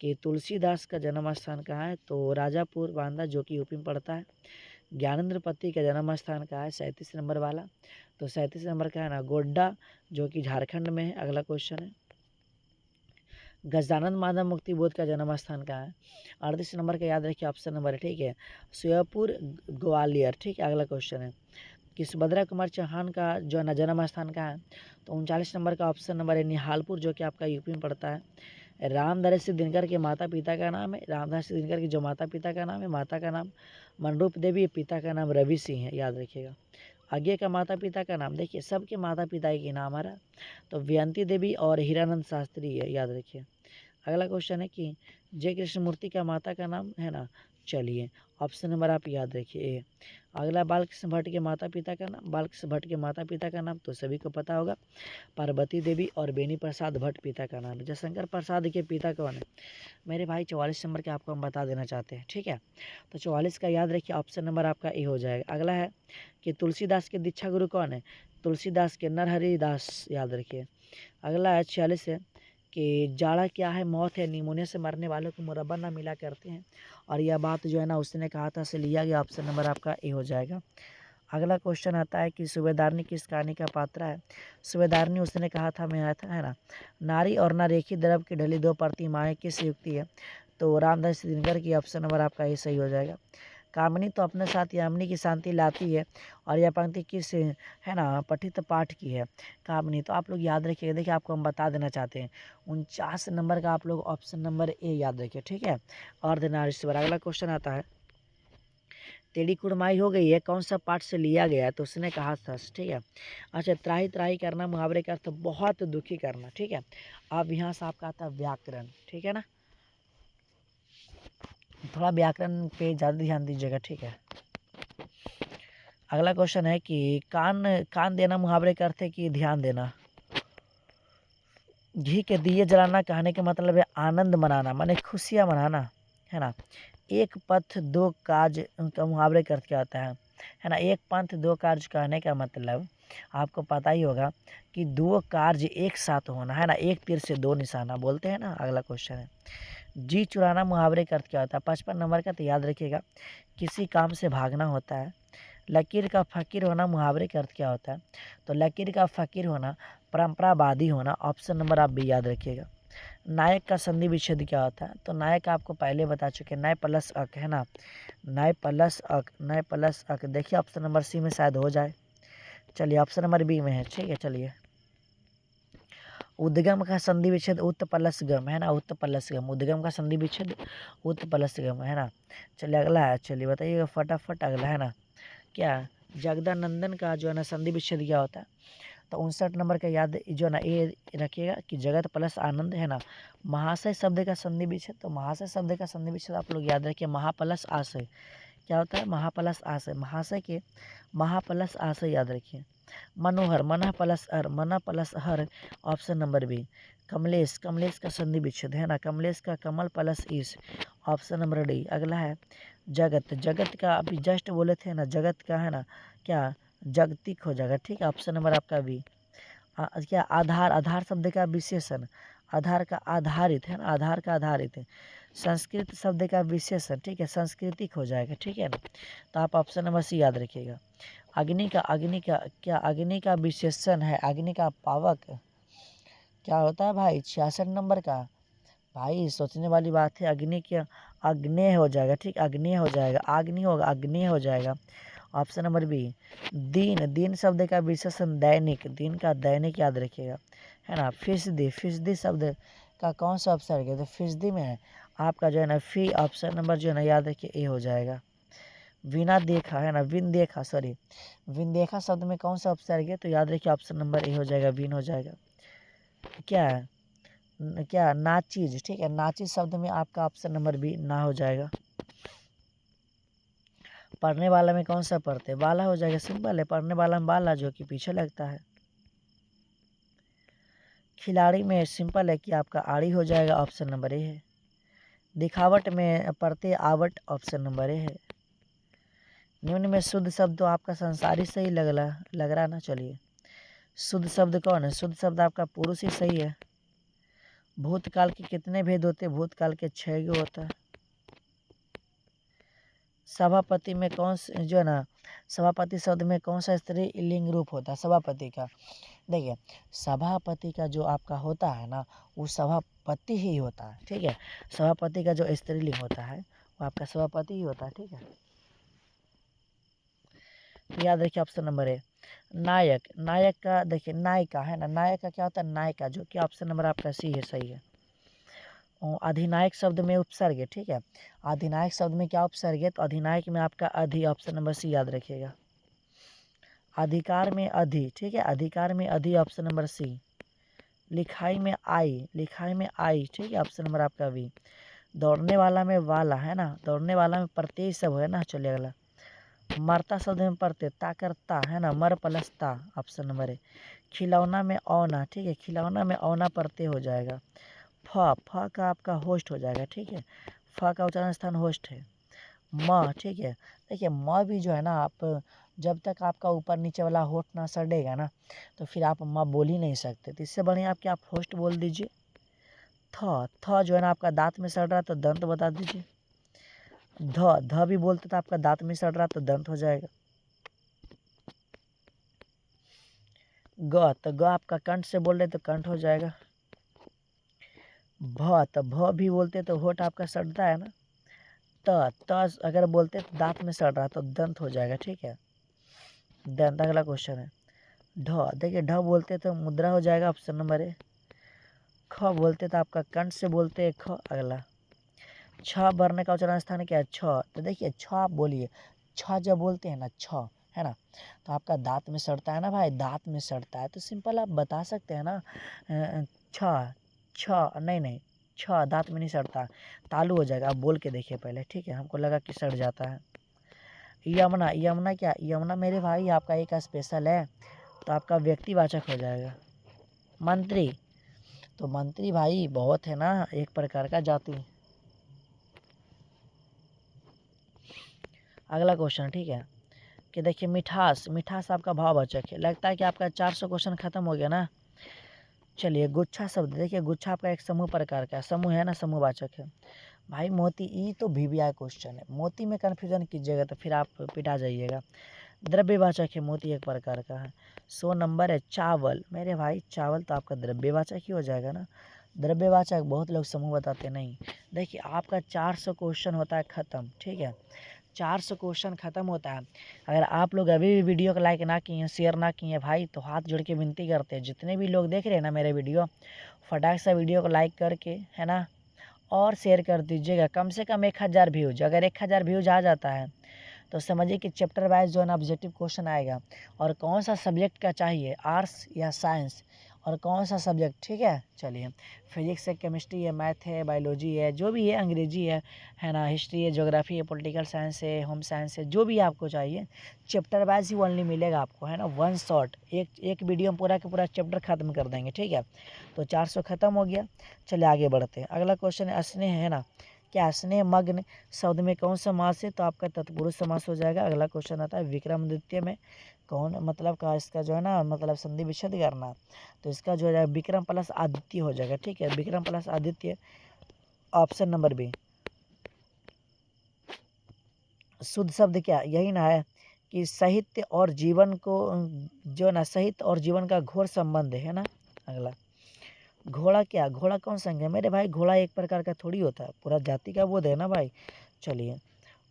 कि तुलसीदास का जन्म स्थान कहाँ है? तो राजापुर बांदा, जो कि यूपी में पड़ता है। ज्ञानेंद्र पति का जन्म स्थान कहाँ है? 37 नंबर वाला, तो 37 नंबर का है ना गोड्डा, जो कि झारखंड में है। अगला क्वेश्चन है, गजानंद माधव मुक्तिबोध का जन्म स्थान कहाँ है? 38 नंबर का याद रखिए, ऑप्शन नंबर है, ठीक है, सुयपुर ग्वालियर, ठीक है। अगला क्वेश्चन है कि सुभद्रा कुमार चौहान का जो है ना जन्म स्थान कहाँ है? तो 39 नंबर का ऑप्शन नंबर है निहालपुर, जो कि आपका यूपी में पड़ता है। रामधारी सिंह दिनकर के माता पिता का नाम है, रामधारी सिंह दिनकर के जो माता पिता का नाम है, माता का नाम मनरूप देवी, पिता का नाम रवि सिंह है, याद रखिएगा। आगे का माता पिता का नाम देखिए, सबके माता पिता के नाम आ रहा, तो व्यंती देवी और हीरानंद शास्त्री है, याद रखिए। अगला क्वेश्चन है कि जय कृष्ण मूर्ति का माता का नाम है ना, चलिए ऑप्शन नंबर आप याद रखिए ए। अगला बालकृष्ण भट्ट के माता पिता का नाम, बालकृष्ण भट्ट के माता पिता का नाम तो सभी को पता होगा, पार्वती देवी और बेनी प्रसाद भट्ट पिता का नाम है। जयशंकर प्रसाद के पिता कौन है? मेरे भाई 44 नंबर के आपको हम बता देना चाहते हैं, ठीक है, तो 44 का याद रखिए, ऑप्शन नंबर आपका ए हो जाएगा। अगला है कि तुलसीदास के दीक्षा गुरु कौन है? तुलसीदास के नरहरि दास, याद रखिए। अगला है 46 है कि जाड़ा क्या है, मौत है, निमोनिया से मरने वालों को मुरब्बा ना मिला करते हैं। और यह बात जो है ना उसने कहा था, से लिया गया। ऑप्शन नंबर आपका ए हो जाएगा। अगला क्वेश्चन आता है कि सूबेदारनी किस कहानी का पात्र है। सूबेदारनी उसने कहा था मैं आया था, है ना। नारी और नारेखी द्रव की ढली दो प्रतिमाएं किस युक्ति है, तो रामदास दिनकर की। ऑप्शन नंबर आपका ये सही हो जाएगा। कामिनी तो अपने साथ यामिनी की शांति लाती है। और यह पंक्ति किस है ना पठित पाठ की है, कामिनी। तो आप लोग याद रखिएगा, देखिए आपको हम बता देना चाहते हैं 49 नंबर का आप लोग ऑप्शन नंबर ए याद रखिए, ठीक है। अर्धनारीश्वर। अगला क्वेश्चन आता है, तेरी कुड़माई हो गई है कौन सा पाठ से लिया गया है, तो उसने कहा था, ठीक है। अच्छा, त्राही त्राही करना मुहावरे का अर्थ बहुत दुखी करना, ठीक है। अब यहाँ से आपका आता है व्याकरण, ठीक है ना। थोड़ा व्याकरण पे ज़्यादा ध्यान दीजिएगा, ठीक है। अगला क्वेश्चन है कि कान कान देना मुहावरे का अर्थ है कि ध्यान देना। घी के दिए जलाना कहने का मतलब है आनंद मनाना, माने खुशियाँ मनाना, है ना। एक पथ दो काज का मुहावरे का अर्थ क्या होता है ना। एक पंथ दो कार्य कहने का मतलब आपको पता ही होगा कि दो कार्य एक साथ होना, है ना। एक तीर से दो निशाना बोलते हैं ना। अगला क्वेश्चन है, जी चुराना मुहावरे का अर्थ क्या होता है। 55 नंबर का, तो याद रखिएगा किसी काम से भागना होता है। लकीर का फ़कीर होना मुहावरे का अर्थ क्या होता है, तो लकीर का फ़कीर होना परंपरावादी होना। ऑप्शन नंबर आप भी याद रखिएगा। नायक का संधि विच्छेद क्या होता है, तो नायक आपको पहले बता चुके, नय प्लस अक, है ना। नय प्लस अक, नय प्लस अक। देखिए ऑप्शन नंबर सी में शायद हो जाए। चलिए ऑप्शन नंबर बी में है, ठीक है। चलिए, उद्गम का संधि विच्छेद उत प्लस गम, है ना। उत प्लस गम, उद्गम का संधि विच्छेद उत प्लस गम, है ना। चलिए अगला है, चलिए बताइएगा फटाफट अगला, है ना। क्या जगदानंदन का जो है ना संधि विच्छेद क्या होता है, तो 59 नंबर का याद जो है ना ये रखिएगा कि जगत प्लस आनंद, है ना। महाशय शब्द का संधि विच्छेद, तो महाशय शब्द का संधि विच्छेद आप लोग याद रखिए महा प्लस आशय क्या होता है, महा प्लस आशय। महाशय के महा प्लस आशय याद रखिए। मनोहर, मना प्लस हर, मना प्लस हर। Option number B. Kamlesh, Kamlesh का संधि विच्छेद, है ना। कमलेश का कमल प्लस ईश। Option number D. अगला है जगत, जगत का अभी जस्ट बोले थे ना, जगत का है ना क्या जागतिक हो जाएगा, ठीक है। ऑप्शन नंबर आपका बी। क्या आधार, आधार शब्द का विशेषण, आधार का आधारित, है ना। आधार का आधारित है। संस्कृत शब्द का विशेषण, ठीक है, सांस्कृतिक हो जाएगा, ठीक है ना। तो आप ऑप्शन नंबर सी याद रखिएगा। अग्नि का, अग्नि का क्या, अग्नि का विशेषण है अग्नि का पावक, क्या होता है भाई 66 नंबर का। भाई सोचने वाली बात है। अग्नि क्या, अग्नेय हो जाएगा, ठीक, अग्नेय हो जाएगा, आग नहीं होगा, अग्नेय हो जाएगा। Option number B. दीन, दीन शब्द का विशेषण दैनिक, दिन का दैनिक याद रखिएगा, है ना। फीसदी, फीसदी शब्द का कौन सा उपसर्ग है, तो फीसदी में है आपका जो है ना फी। ऑप्शन नंबर जो है ना याद रखिए ए हो जाएगा। बिना देखा, है ना, विन देखा, सॉरी विन देखा शब्द में कौन सा उपसर्ग है, तो याद रखिए ऑप्शन नंबर ए हो जाएगा, विन हो जाएगा। क्या है क्या नाचीज, ठीक है। नाचीज शब्द में आपका ऑप्शन नंबर बी ना हो जाएगा। पढ़ने वाला में कौन सा पढ़ते, बाला हो जाएगा, सिंपल है। पढ़ने वाला में बाला जो कि पीछे लगता है। खिलाड़ी में सिंपल है कि आपका आड़ी हो जाएगा, ऑप्शन नंबर ए है। दिखावट में पढ़ते आवट, ऑप्शन नंबर ए है। निम्न में शुद्ध शब्द तो आपका संसारी सही लग रहा ना। चलिए, शुद्ध शब्द कौन है, शुद्ध शब्द आपका पुरुष ही सही है। भूतकाल के कितने भेद होते हैं, भूतकाल के 6 होता है। सभापति में कौन जो है ना, सभापति शब्द में कौन सा स्त्री लिंग रूप होता है सभापति का। देखिए सभापति का जो आपका होता है ना वो सभापति ही होता है, ठीक है। सभापति का जो स्त्रीलिंग होता है वो आपका सभापति ही होता है, ठीक है। तो याद रखिए ऑप्शन नंबर है। नायक, नायक का देखिए नायिका, है ना। नायक का क्या होता है, नायिका, जो कि ऑप्शन नंबर आपका सी है, सही है। अधिनायक शब्द में उपसर्ग है, ठीक है। अधिनायक शब्द में क्या उपसर्ग है, तो अधिनायक में आपका अधि, ऑप्शन नंबर सी याद रखिएगा। अधिकार में अधि, ठीक है। अधिकार में अधि, ऑप्शन नंबर सी। लिखाई में आई, लिखाई में आई, ठीक है। ऑप्शन नंबर आपका बी। दौड़ने वाला में वाला, है ना। दौड़ने वाला में प्रत्यय सब है ना। चलिए अगला, मरता शब्द में प्रत्यय ता करता, है ना। मर प्लस ता, ऑप्शन नंबर है। खिलौना में औना, ठीक है। खिलौना में औना प्रत्यय हो जाएगा। फ का आपका होस्ट हो जाएगा, ठीक है। फ का उच्चारण स्थान होस्ट है। म, ठीक है। देखिए म भी जो है ना, आप जब तक आपका ऊपर नीचे वाला होठ ना सड़ेगा ना तो फिर आप म बोल ही नहीं सकते। तो इससे बढ़िया आप क्या, आप होस्ट बोल दीजिए, थ जो है ना आपका दांत में सड़ रहा है तो दंत बता दीजिए। ध भी बोलते तो आपका दांत में सड़ रहा तो दंत हो जाएगा। तो ग आपका कंठ से बोल रहे तो कंठ हो जाएगा। तो भ भी बोलते तो होठ आपका सड़ता है ना। त अगर बोलते तो दांत में सड़ रहा तो दंत हो जाएगा, ठीक है, दंत। अगला क्वेश्चन है देखिए ढ बोलते तो मुद्रा हो जाएगा, ऑप्शन नंबर ए। ख बोलते तो आपका कंठ से बोलते ख। अगला छ वर्ण का उच्चारण स्थान क्या है, छ। तो देखिए छ आप बोलिए, छ जब बोलते हैं ना छ, है ना, तो आपका दांत में सड़ता है ना भाई, दांत में सड़ता है तो सिंपल आप बता सकते हैं ना छ छ नहीं छ दांत में नहीं सड़ता, तालू हो जाएगा। आप बोल के देखिए पहले, ठीक है, हमको लगा कि सड़ जाता है। यमुना, यमुना क्या, यमुना मेरे भाई आपका एक स्पेशल है तो आपका व्यक्तिवाचक हो जाएगा। मंत्री, तो मंत्री भाई बहुत है ना, एक प्रकार का जाति। अगला क्वेश्चन, ठीक है, कि देखिए मिठास, मिठास आपका भाववाचक है। लगता है कि आपका 400 क्वेश्चन खत्म हो गया ना। चलिए गुच्छा शब्द, देखिए गुच्छा आपका एक समूह प्रकार का समूह है ना, समूहवाचक है। भाई मोती, ई तो VVI क्वेश्चन है, मोती में कन्फ्यूजन कीजिएगा तो फिर आप पिटा जाइएगा। द्रव्यवाचक है, मोती एक प्रकार का है। 100 नंबर है। चावल, मेरे भाई चावल तो आपका द्रव्यवाचक ही हो जाएगा ना। द्रव्यवाचक बहुत लोग समूह बताते नहीं। देखिए आपका 400 क्वेश्चन होता है ख़त्म, ठीक है, 400 क्वेश्चन ख़त्म होता है। अगर आप लोग अभी भी वीडियो को लाइक ना किए, शेयर ना किए भाई, तो हाथ जोड़ के विनती करते हैं, जितने भी लोग देख रहे हैं ना मेरे वीडियो, फटाक से वीडियो को लाइक करके, है ना, और शेयर कर दीजिएगा। कम से कम 1000 व्यूज, अगर 1000 व्यूज आ जाता है तो समझिए कि चैप्टर वाइज जो है ना ऑब्जेक्टिव क्वेश्चन आएगा। और कौन सा सब्जेक्ट का चाहिए, आर्ट्स या साइंस, और कौन सा सब्जेक्ट, ठीक है। चलिए फिजिक्स है, केमिस्ट्री है, मैथ है, बायोलॉजी है, जो भी है, अंग्रेजी है ना, हिस्ट्री है, ज्योग्राफी है, पॉलिटिकल साइंस है, होम साइंस है, जो भी आपको चाहिए चैप्टर वाइज ही ओनली मिलेगा आपको, है ना, वन शॉट, एक वीडियो में पूरा का पूरा चैप्टर खत्म कर देंगे, ठीक है। तो 400 खत्म हो गया। चलिए आगे बढ़ते हैं। अगला क्वेश्चन है स्नेह, है ना, क्या स्नेह मग्न शब्द में कौन सा समास है, तो आपका तत्पुरुष समास हो जाएगा। अगला क्वेश्चन आता है विक्रम द्वितीय में कौन मतलब का, इसका जो है ना मतलब संधि विच्छेद करना, तो इसका जो है विक्रम प्लस आदित्य हो जाएगा, ठीक है, Vikram plus Aditya, option number B. शुद्ध शब्द क्या, यही ना है कि साहित्य और जीवन को, जो ना साहित्य और जीवन का घोर संबंध है ना। अगला घोड़ा, क्या घोड़ा कौन संज्ञा, मेरे भाई घोड़ा एक प्रकार का थोड़ी होता है, पूरा जाति का बोध है ना भाई। चलिए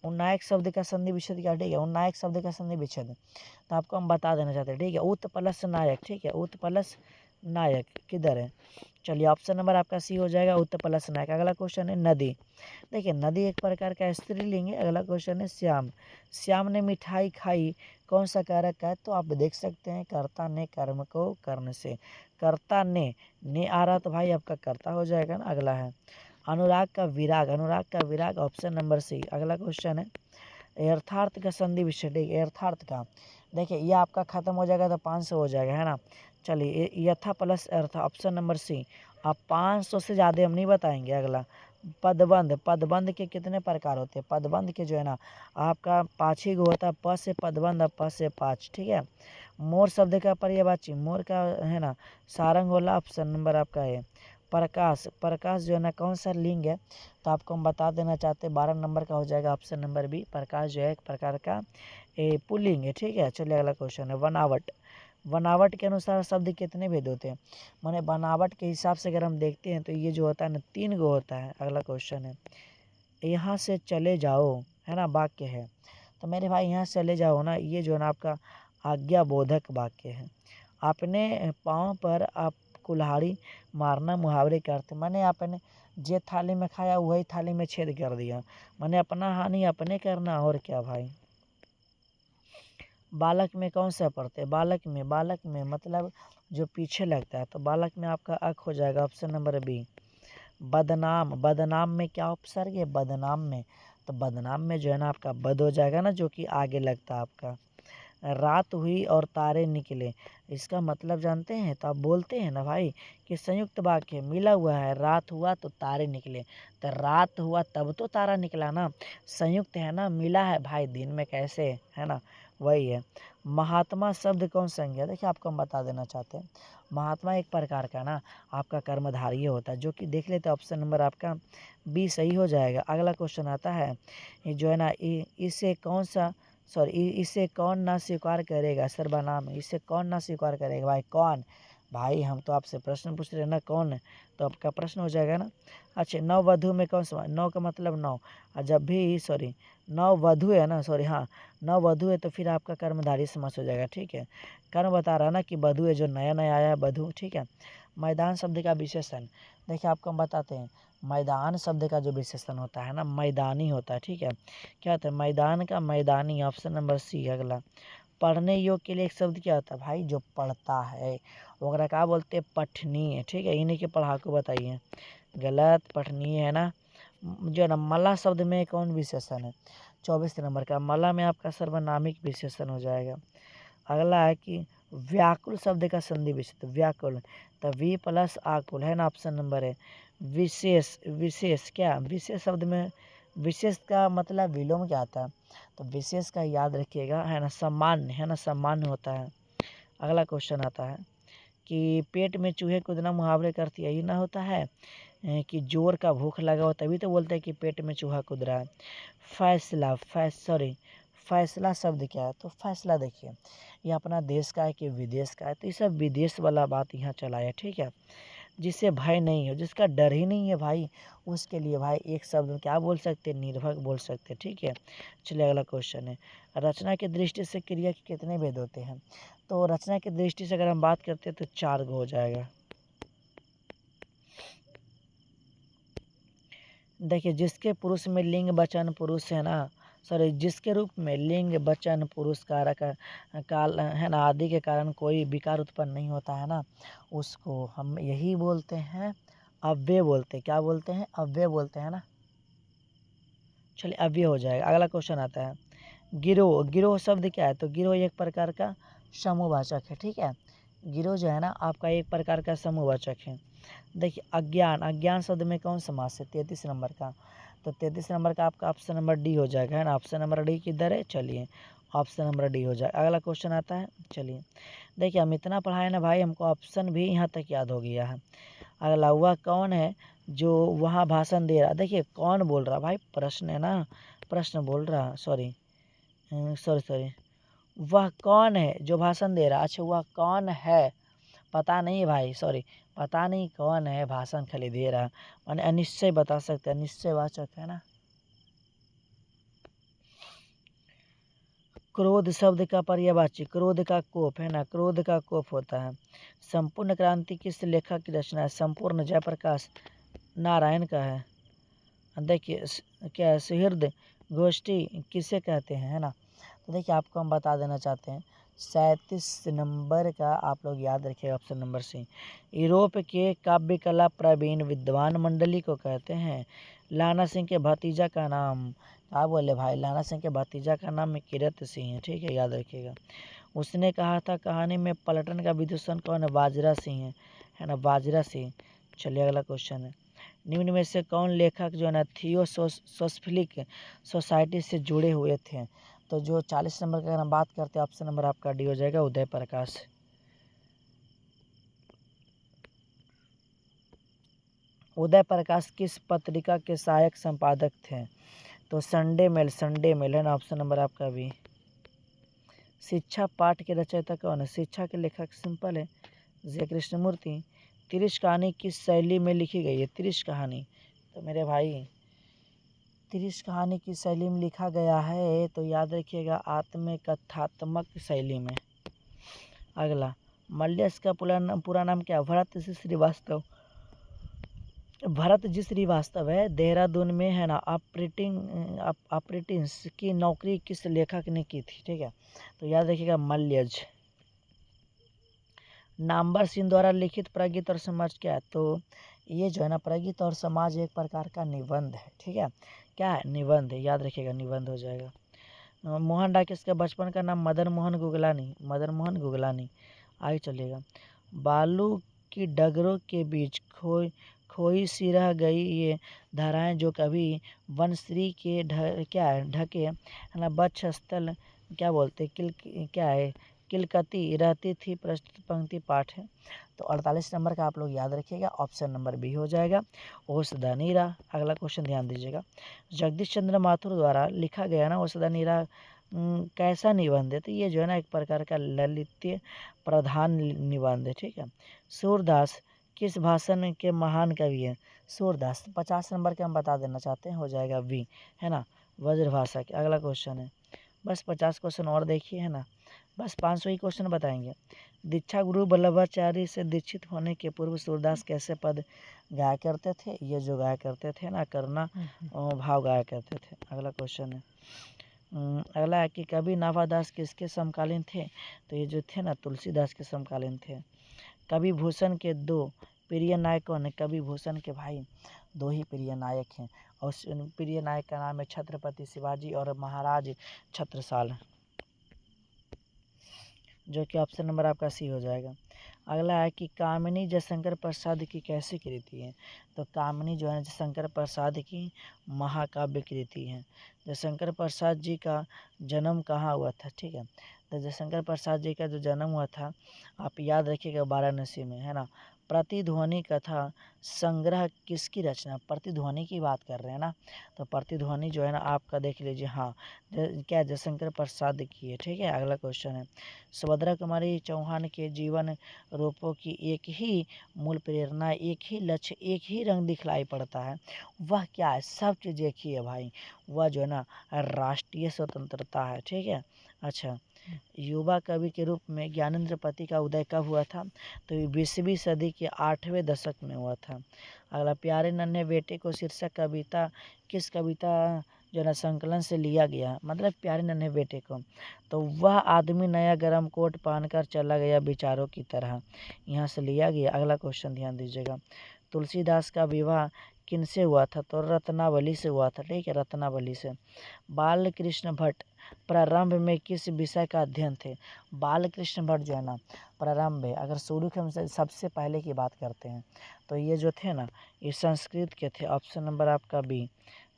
उन्नायक शब्द का संधि विच्छेद क्या, ठीक है, उन्नायक शब्द का संधि विच्छेद तो आपको हम बता देना चाहते हैं, ठीक है, उत प्लस नायक, ठीक है, उत प्लस नायक किधर है। चलिए ऑप्शन नंबर आपका सी हो जाएगा, उत प्लस नायक। अगला क्वेश्चन है नदी, देखिए नदी एक प्रकार का स्त्रीलिंग है। अगला क्वेश्चन है श्याम, श्याम ने मिठाई खाई, कौन सा कारक है, तो आप देख सकते हैं कर्ता ने कर्म को कर्ण से, कर्ता ने आ रहा तो भाई आपका कर्ता हो जाएगा ना। अगला है अनुराग का विराग, अनुराग का विराग, ऑप्शन नंबर सी। अगला क्वेश्चन है यथार्थ का संधि विच्छेद, यथार्थ का, देखिए ये आपका खत्म हो जाएगा तो 500 हो जाएगा, है ना। चलिए यथा प्लस अर्थ, ऑप्शन नंबर सी। आप 500 से ज़्यादा हम नहीं बताएंगे। अगला पदबंध, पदबंध के कितने प्रकार होते हैं, पदबंध के जो है ना आपका 5 ही गो होता है, प से पदबंध, प से 5, ठीक है। मोर शब्द का पर्यायवाची, मोर का है ना सारंग होला, ऑप्शन नंबर आपका है। प्रकाश, प्रकाश जो है ना कौन सा लिंग है, तो आपको हम बता देना चाहते हैं 12 नंबर का हो जाएगा, ऑप्शन नंबर बी। प्रकाश जो है एक प्रकार का पुल्लिंग है, ठीक है। चलिए अगला क्वेश्चन है बनावट, बनावट के अनुसार शब्द कितने भेद होते हैं, माने बनावट के हिसाब से अगर हम देखते हैं तो ये जो होता है ना 3 गो होता है। अगला क्वेश्चन है यहाँ से चले जाओ, है ना, वाक्य है, तो मेरे भाई यहाँ से चले जाओ ना, ये जो है ना आपका आज्ञा बोधक वाक्य है। अपने पाँव पर आप कुल्हाड़ी मारना मुहावरे के अर्थ, माने आपने जे थाली में खाया वही थाली में छेद कर दिया, माने अपना हानि अपने करना, और क्या भाई। बालक में कौन सा पढ़ते हैं, बालक में मतलब जो पीछे लगता है, तो बालक में आपका अक हो जाएगा, ऑप्शन नंबर बी। बदनाम, बदनाम में क्या उपसर्ग है, बदनाम में, तो बदनाम में जो है ना आपका बद हो जाएगा ना, जो कि आगे लगता है आपका। रात हुई और तारे निकले, इसका मतलब जानते हैं, तो आप बोलते हैं ना भाई कि संयुक्त वाक्य मिला हुआ है, रात हुआ तो तारे निकले, तो रात हुआ तब तो तारा निकला ना, संयुक्त है ना, मिला है भाई दिन में कैसे, है ना, वही है। महात्मा शब्द कौन संज्ञा, देखिए आपको हम बता देना चाहते हैं, महात्मा एक प्रकार का ना आपका कर्मधारय होता है, जो कि देख लेते हैं ऑप्शन नंबर आपका बी सही हो जाएगा। अगला क्वेश्चन आता है, ये जो है ना इसे कौन सा इसे कौन ना स्वीकार करेगा, सर्वनाम है, इसे कौन ना स्वीकार करेगा भाई, कौन? भाई हम तो आपसे प्रश्न पूछ रहे हैं ना, कौन है, तो आपका प्रश्न हो जाएगा ना। अच्छा, नववधु में कौन सा, नौ का मतलब नौ, और जब भी नववधु है ना, हाँ नववधु है तो फिर आपका कर्मधारय समास हो जाएगा। ठीक है, कर्म बता रहा ना कि वधु है, जो नया नया आया है वधु। ठीक है, मैदान शब्द का विशेषण देखिए आपको हम बताते हैं। मैदान शब्द का जो विशेषण होता है ना, मैदानी होता है। ठीक है, क्या होता है मैदान का, मैदानी, ऑप्शन नंबर सी। अगला, पढ़ने योग्य के लिए एक शब्द क्या होता है भाई, जो पढ़ता है वगैरह क्या बोलते हैं, पठनीय। ठीक है, इन्हीं के पढ़ाकू बताइए। गलत, पठनीय है ना। जो है ना मला शब्द में कौन विशेषण है, 24 नंबर का, मला में आपका सर्वनामिक विशेषण हो जाएगा। अगला है कि व्याकुल शब्द का संधि विच्छेद, व्याकुल, तो वी प्लस आकुल है ना, ऑप्शन नंबर है। विशेष, विशेष क्या, विशेष शब्द में विशेष का मतलब विलोम क्या आता है, तो विशेष का याद रखिएगा, है ना, सामान्य, है ना, सामान्य होता है। अगला क्वेश्चन आता है कि पेट में चूहे कूदना मुहावरे का अर्थ यही ना होता है कि जोर का भूख लगा हो तभी तो बोलते हैं कि पेट में चूहा कूद रहा है। फैसला, फैसला शब्द क्या है, तो फैसला देखिए ये अपना देश का है कि विदेश का है, तो ये सब विदेश वाला बात यहाँ चला है। ठीक है, जिससे भय नहीं हो, जिसका डर ही नहीं है भाई, उसके लिए भाई एक शब्द में क्या बोल सकते हैं, निर्भय बोल सकते हैं। ठीक है, चलिए अगला क्वेश्चन है, रचना की दृष्टि से क्रिया के कितने भेद होते हैं, तो रचना की दृष्टि से अगर हम बात करते हैं तो 4 हो जाएगा। देखिए, जिसके पुरुष में लिंग वचन पुरुष है ना, जिसके रूप में लिंग वचन पुरुष कारक काल है ना आदि के कारण कोई विकार उत्पन्न नहीं होता है ना, उसको हम यही बोलते हैं अव्यय बोलते हैं। क्या बोलते हैं, अव्यय बोलते हैं ना। चलिए अव्यय हो जाएगा। अगला क्वेश्चन आता है, गिरोह, गिरोह शब्द क्या है, तो गिरोह एक प्रकार का समूहवाचक है। ठीक है, गिरोह जो है ना आपका एक प्रकार का समूहवाचक है। देखिए, अज्ञान, अज्ञान शब्द में कौन समास है, 33 नंबर का, तो 33 नंबर का आपका ऑप्शन नंबर डी हो जाएगा, है ना। ऑप्शन नंबर डी किधर है, चलिए ऑप्शन नंबर डी हो जाएगा। अगला क्वेश्चन आता है, चलिए देखिए हम इतना पढ़ाए ना भाई, हमको ऑप्शन भी यहाँ तक याद हो गया है। अगला, वह कौन है जो वहाँ भाषण दे रहा, देखिए कौन बोल रहा भाई, प्रश्न है ना, प्रश्न बोल रहा, सॉरी, वह कौन है जो भाषण दे रहा, अच्छा वह कौन है पता नहीं भाई, पता नहीं कौन है, भाषण खाली दे रहा, माने अनिश्चय बता सकते हैं, अनिश्चयवाचक है ना। क्रोध शब्द का पर्यायवाची, क्रोध का कोप है ना, क्रोध का कोप होता है। संपूर्ण क्रांति किस लेखक की रचना है, संपूर्ण जयप्रकाश नारायण का है। देखिए क्या है, सुहृद गोष्ठी किसे कहते हैं, है ना। तो देखिए आपको हम बता देना चाहते हैं, 37 नंबर का आप लोग याद रखिएगा, ऑप्शन नंबर सी। यूरोप के काव्य कला प्रवीण विद्वान मंडली को कहते हैं। लाना सिंह के भतीजा का नाम, क्या बोले भाई, लाना सिंह के भतीजा का नाम किरत सिंह है। ठीक है, याद रखिएगा। उसने कहा था कहानी में पलटन का विदूषण कौन है, बाजरा सिंह है ना, बाजरा सिंह। चलिए अगला क्वेश्चन है, निम्न में से कौन लेखक जो है ना थियोसोफिलिक सोसाइटी से जुड़े हुए थे, तो जो 40 नंबर का अगर हम बात करते हैं, ऑप्शन नंबर आपका डी हो जाएगा, उदय प्रकाश। उदय प्रकाश किस पत्रिका के सहायक संपादक थे, तो संडे मेल है ना, ऑप्शन नंबर आपका भी। शिक्षा पाठ के रचयिता कौन है, शिक्षा के लेखक सिंपल है, जय कृष्णमूर्ति। तिरिश कहानी किस शैली में लिखी गई है, तिरिश कहानी, तो मेरे भाई तिरिश कहानी की शैली में लिखा गया है, तो याद रखिएगा आत्म कथात्मक शैली में। अगला, मल्यस का पूरा नाम क्या है, भरत श्रीवास्तव। भरत जी श्रीवास्तव है, देहरादून में है ना ऑपरेटिंग्स की नौकरी किस लेखक ने की थी। ठीक है, तो याद रखिएगा मल्यज। नामवर सिंह द्वारा लिखित प्रगीत और समाज क्या है, तो ये जो है ना प्रगीत और समाज एक प्रकार का निबंध है। ठीक है, क्या है, निबंध है, याद रखिएगा निबंध हो जाएगा। मोहन डाकिस का बचपन का नाम मदन मोहन गुगलानी। आगे चलिएगा, बालू की डगरों के बीच खोई सी रह गई ये धाराएं जो कभी वनश्री के क्या है ढके है ना, वक्ष स्थल क्या बोलते क्या है किलकती रहती थी प्रस्तुत पंक्ति पाठ है। तो 48 नंबर का आप लोग याद रखिएगा, ऑप्शन नंबर बी हो जाएगा ओसदा नीरा। अगला क्वेश्चन ध्यान दीजिएगा, जगदीश चंद्र माथुर द्वारा लिखा गया ना ओसदा नीरा कैसा निबंध है? तो ये जो है ना एक प्रकार का ललित्य प्रधान निबंध है, ठीक है। सूरदास किस भाषण के महान कवि हैं? सूरदास 50 नंबर के हम बता देना चाहते हैं, हो जाएगा बी, है ना, ब्रजभाषा के। अगला क्वेश्चन है, बस 50 क्वेश्चन और देखिए, है ना, बस 500 ही क्वेश्चन बताएंगे। दीक्षा गुरु वल्लभाचार्य से दीक्षित होने के पूर्व सूरदास कैसे पद गाया करते थे? ये जो गाया करते थे ना, करना भाव गाया करते थे। अगला क्वेश्चन है, अगला है कि कवि नाभादास किसके समकालीन थे? तो ये जो थे ना तुलसीदास के समकालीन थे। कवि भूषण के दो प्रिय नायक कौन है? कवि भूषण के भाई दो ही प्रिय नायक हैं, और उस प्रिय नायक का नाम है छत्रपति शिवाजी और महाराज छत्रसाल, जो कि ऑप्शन नंबर आपका सी हो जाएगा। अगला है कि कामिनी जयशंकर प्रसाद की कैसी कृति है? तो कामिनी जो है जयशंकर प्रसाद की महाकाव्य कृति है। जयशंकर प्रसाद जी का जन्म कहाँ हुआ था? ठीक है, तो जयशंकर प्रसाद जी का जो जन्म हुआ था आप याद रखिएगा वाराणसी में, है ना। प्रतिध्वनि कथा संग्रह किसकी रचना? प्रतिध्वनि की बात कर रहे हैं ना, तो प्रतिध्वनि जो है ना आपका देख लीजिए, हाँ क्या जयशंकर प्रसाद की है, ठीक है। अगला क्वेश्चन है, सुभद्रा कुमारी चौहान के जीवन रूपों की एक ही मूल प्रेरणा, एक ही लक्ष्य, एक ही रंग दिखलाई पड़ता है, वह क्या है? सब चीज़ एक ही है भाई, वह जो है ना राष्ट्रीय स्वतंत्रता है, ठीक है। अच्छा, युवा कवि के रूप में ज्ञानेंद्र पति का उदय कब हुआ था? तो 20वीं सदी के 8वें दशक में हुआ था। अगला, प्यारे नन्हे बेटे को शीर्षक कविता किस कविता जो है संकलन से लिया गया? मतलब प्यारे नन्हे बेटे को, तो वह आदमी नया गरम कोट पहनकर चला गया विचारों की तरह, यहाँ से लिया गया। अगला क्वेश्चन ध्यान दीजिएगा, तुलसीदास का विवाह किनसे हुआ था? तो रत्नावली से हुआ था, ठीक है, रत्नावली से। बाल कृष्ण भट्ट प्रारंभ में किस विषय का अध्ययन थे? बाल कृष्ण भट्ट जो है ना प्रारंभ में, अगर शुरू के हमसे सबसे पहले की बात करते हैं तो ये जो थे ना ये संस्कृत के थे, ऑप्शन नंबर आपका बी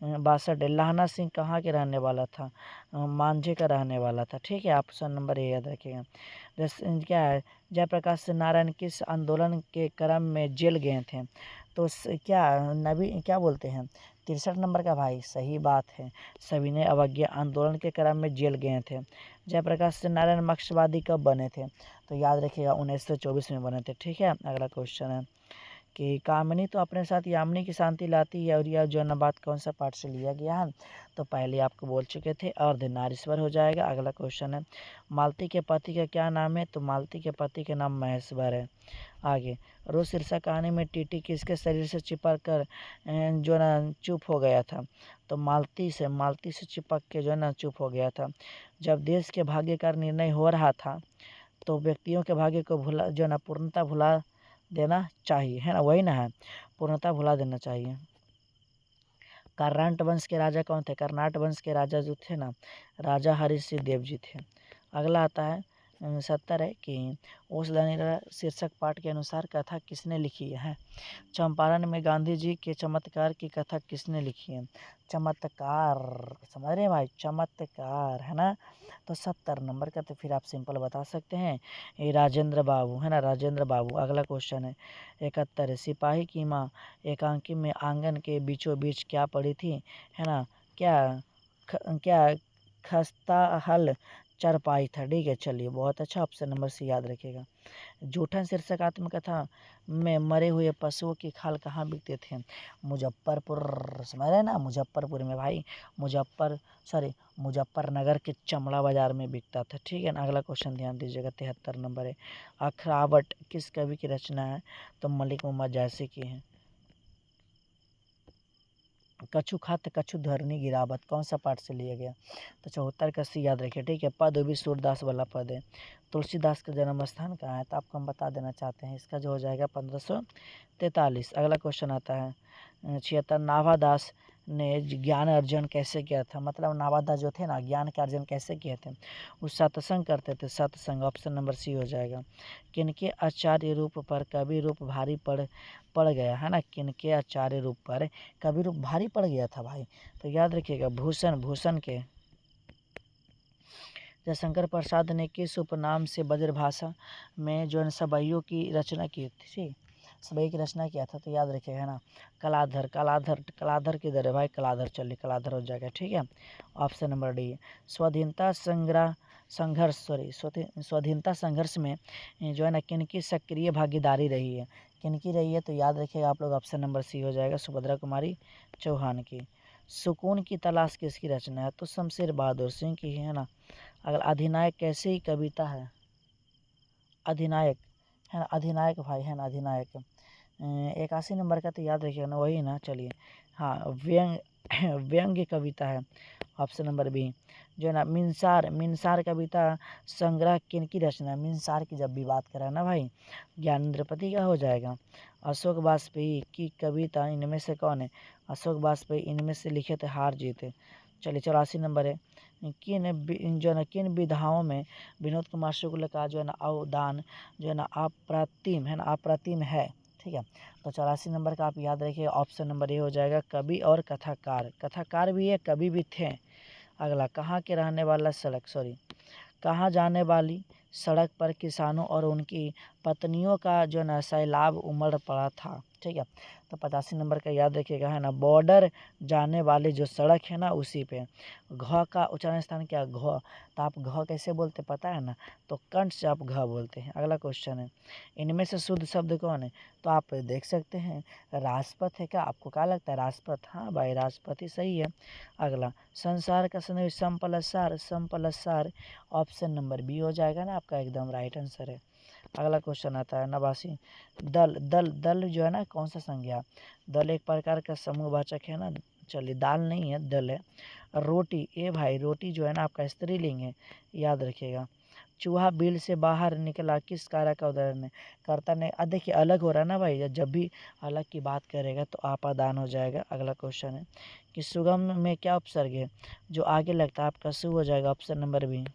62। लहना सिंह कहाँ के रहने वाला था? मांझे का रहने वाला था, ठीक है, ऑप्शन नंबर ए याद रखिएगा। जैसे क्या है, जयप्रकाश नारायण किस आंदोलन के क्रम में जेल गए थे? तो क्या नबी क्या बोलते हैं 63 नंबर का भाई, सही बात है, सविनय अवज्ञा आंदोलन के क्रम में जेल गए थे। जयप्रकाश नारायण मार्क्सवादी कब बने थे? तो याद रखिएगा 1924 में बने थे, ठीक है। अगला क्वेश्चन है कि कामिनी तो अपने साथ यामिनी की शांति लाती है, और यह जो है बात कौन सा पाठ से लिया गया है? तो पहले आपको बोल चुके थे, अर्धनारीश्वर हो जाएगा। अगला क्वेश्चन है, मालती के पति का क्या नाम है? तो मालती के पति के नाम महेश्वर है। आगे, रोज शीर्षक कहानी में टीटी किसके शरीर से चिपक कर जो ना चुप हो गया था? तो मालती से चिपक के जो है ना चुप हो गया था। जब देश के भाग्य का निर्णय हो रहा था तो व्यक्तियों के भाग्य को भुला जो ना पूर्णतः भुला देना चाहिए, है ना, वही ना है, पूर्णतः भुला देना चाहिए। कर्नाट वंश के राजा कौन थे? कर्नाट वंश के राजा जो थे ना राजा हरिसिंह देव जी थे। अगला आता है 70 है कि ओसदानीरा शीर्षक पाठ के अनुसार कथा किसने लिखी है? चंपारण में गांधी जी के चमत्कार की कथा किसने लिखी है? चमत्कार, समझ रहे हैं भाई, चमत्कार, है ना। तो 70 नंबर का तो फिर आप सिंपल बता सकते हैं, ये राजेंद्र बाबू, है ना, राजेंद्र बाबू। अगला क्वेश्चन है 71 है, सिपाही की माँ एकांकी में आंगन के बीचों बीच क्या पड़ी थी? है ना, क्या खस्ता हल चारपाई था, ठीक है। चलिए बहुत अच्छा, ऑप्शन नंबर सी याद रखिएगा। जूठन शीर्षक आत्मकथा में मरे हुए पशुओं की खाल कहाँ बिकते थे? मुजफ्फरपुर, समझ रहे हैं ना, मुजफ्फरपुर में भाई, मुजफ्फरनगर के चमड़ा बाजार में बिकता था, ठीक है ना। अगला क्वेश्चन ध्यान दीजिएगा 73 नंबर है, अखरावट किस कवि की रचना है? तो मलिक मोहम्मद जैसी की है। कछु खात कछु धरनी गिरावत कौन सा पाठ से लिया गया? तो 74 का सी याद रखिए, ठीक है। पद भी सूरदास वाला पद है। तुलसीदास का जन्म स्थान कहाँ है? तो आपको हम बता देना चाहते हैं, इसका जो हो जाएगा 1543। अगला क्वेश्चन आता है 76, नाभादास ने ज्ञान अर्जन कैसे किया था? मतलब नाभादास जो थे ना ज्ञान के अर्जन कैसे किए थे? वो सत्संग करते थे, सत्संग, ऑप्शन नंबर सी हो जाएगा। किनके आचार्य रूप पर कवि रूप भारी पड़ गया, है ना, किनके आचार्य रूप पर कवि रूप भारी पड़ गया था भाई? तो याद रखिएगा भूषण के जयशंकर प्रसाद ने किस उपनाम से ब्रजभाषा में जो है सबइयों की रचना की थी, सबई की रचना किया था? तो याद रखिएगा, है ना, कलाधर। कलाधर, कलाधर किधर है भाई? कलाधर, चलिए कलाधर हो जाएगा, ठीक है। Option number D. स्वाधीनता स्वाधीनता संघर्ष में जो है ना किनकी सक्रिय भागीदारी रही है? किनकी रही है? तो याद रखिएगा आप लोग, ऑप्शन नंबर सी हो जाएगा, सुभद्रा कुमारी चौहान की। सुकून की तलाश किसकी रचना है? तो शमशेर बहादुर सिंह की है ना। अगर अधिनायक कैसे ही कविता है? अधिनायक, है ना, अधिनायक भाई, है ना, अधिनायक 81 नंबर का, तो याद रखिएगा ना, वही ना, चलिए। हाँ, व्यंग्य कविता है, ऑप्शन नंबर बी। जो है ना मिंसार कविता संग्रह किनकी रचना है? मिंसार की जब भी बात करें ना भाई, ज्ञानेंद्रपति का हो जाएगा। अशोक वाजपेयी की कविता इनमें से कौन है? अशोक वाजपेयी इनमें से लिखे थे हार जीते। चलिए 84 नंबर है। जो है ना किन विधाओं में विनोद कुमार शुक्ल का जो है ना अवदान जो है ना अप्रतिम, है ना, अप्रतिम है, ठीक है। तो 84 नंबर का आप याद रखिए, ऑप्शन नंबर ए हो जाएगा, कवि और कथाकार। कथाकार भी है, कवि भी थे। अगला, कहाँ के रहने वाला कहाँ जाने वाली सड़क पर किसानों और उनकी पत्नियों का जो ना सैलाब उमड़ पड़ा था, ठीक है। तो 85 नंबर का याद रखिएगा, है ना, बॉर्डर जाने वाली जो सड़क है ना उसी पे। घ का उच्चारण स्थान क्या? घ। तो आप घ कैसे बोलते पता है ना? तो कंठ से आप घ बोलते हैं। अगला क्वेश्चन है, इनमें से शुद्ध शब्द कौन है? तो आप देख सकते हैं राजपथ है क्या? आपको क्या लगता है? राजपथ, हाँ भाई, राजपथ ही सही है। अगला, संसार का संपलसार ऑप्शन नंबर बी हो जाएगा ना आपका, एकदम राइट आंसर है। अगला क्वेश्चन आता है 89। दल जो है ना कौन सा संज्ञा? दल एक प्रकार का समूहवाचक है ना, चलिए दाल नहीं है, दल है। रोटी, ए भाई, रोटी जो है ना आपका स्त्रीलिंग है, याद रखिएगा। चूहा बिल से बाहर निकला किस कार्य का उदाहरण है? कर्ता ने, देखिए अलग हो रहा है ना भाई, जब भी अलग की बात करेगा तो आपादान हो जाएगा। अगला क्वेश्चन है कि सुगम में क्या उपसर्ग है जो आगे लगता है? आपका सु हो जाएगा, ऑप्शन नंबर बी।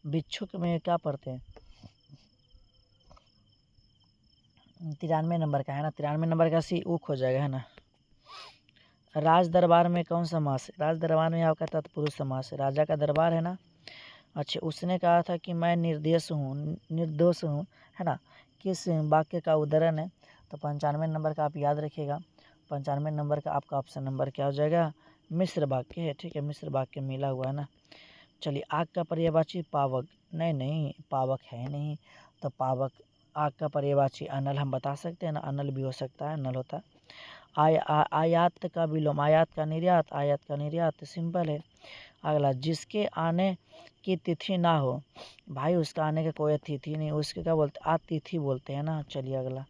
भिक्षुक में क्या पढ़ते हैं? 93 नंबर का, है ना, 93 नंबर का सी ऊख हो जाएगा, है ना। राज दरबार में कौन सा समास है? राज दरबार में आपका तत्पुरुष समास है, राजा का दरबार है ना। अच्छा, उसने कहा था कि मैं निर्दोष हूँ, है ना, किस वाक्य का उदाहरण है? तो 95 नंबर का आप याद रखिएगा, 95 नंबर का आपका ऑप्शन नंबर क्या हो जाएगा? मिश्र वाक्य है, ठीक है, मिश्र वाक्य मिला हुआ है ना। चलिए, आग का पर्यायवाची पावक, नहीं पावक है नहीं, तो पावक, आग का पर्यायवाची अनल हम बता सकते हैं ना, अनल भी हो सकता है, अनल होता है। आयात का विलोम, आयात का निर्यात, आयात का निर्यात, सिंपल है। अगला, जिसके आने की तिथि ना हो, भाई उसका आने का कोई तिथि नहीं, उसके क्या बोलते? अतिथि बोलते हैं ना। चलिए अगला,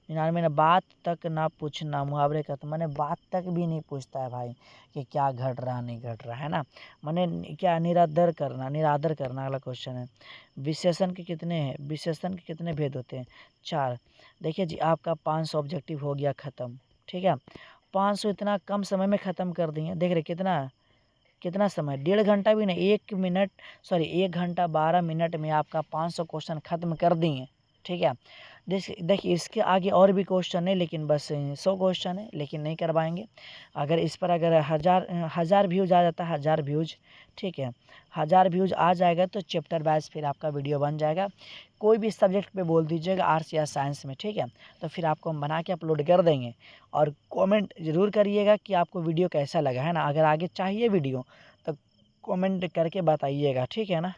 99 ना, बात तक ना पूछना, मुहावरे का तो मैंने बात तक भी नहीं पूछता है भाई कि क्या घट रहा नहीं घट रहा, है ना, मैंने क्या निरादर करना। अगला क्वेश्चन है, विशेषण के कितने हैं? विशेषण के कितने भेद होते हैं? 4। देखिए जी, आपका 500 ऑब्जेक्टिव हो गया ख़त्म, ठीक है। 500 इतना कम समय में ख़त्म कर दिए, देख रहे कितना समय, 1.5 घंटा भी नहीं, 1 घंटा 12 मिनट में आपका 500 क्वेश्चन ख़त्म कर दिए, ठीक है। देखिए इसके आगे और भी क्वेश्चन है, लेकिन बस 100 क्वेश्चन है, लेकिन नहीं करवाएंगे। अगर इस पर अगर हज़ार व्यूज़ आ जाता है, 1000 व्यूज़, ठीक है, 1000 व्यूज़ आ जाएगा तो चैप्टर वाइज फिर आपका वीडियो बन जाएगा। कोई भी सब्जेक्ट पे बोल दीजिएगा, आर्ट्स या साइंस में, ठीक है, तो फिर आपको हम बना के अपलोड कर देंगे। और कमेंट ज़रूर करिएगा कि आपको वीडियो कैसा लगा, है ना। अगर आगे चाहिए वीडियो तो कमेंट करके बताइएगा, ठीक है ना।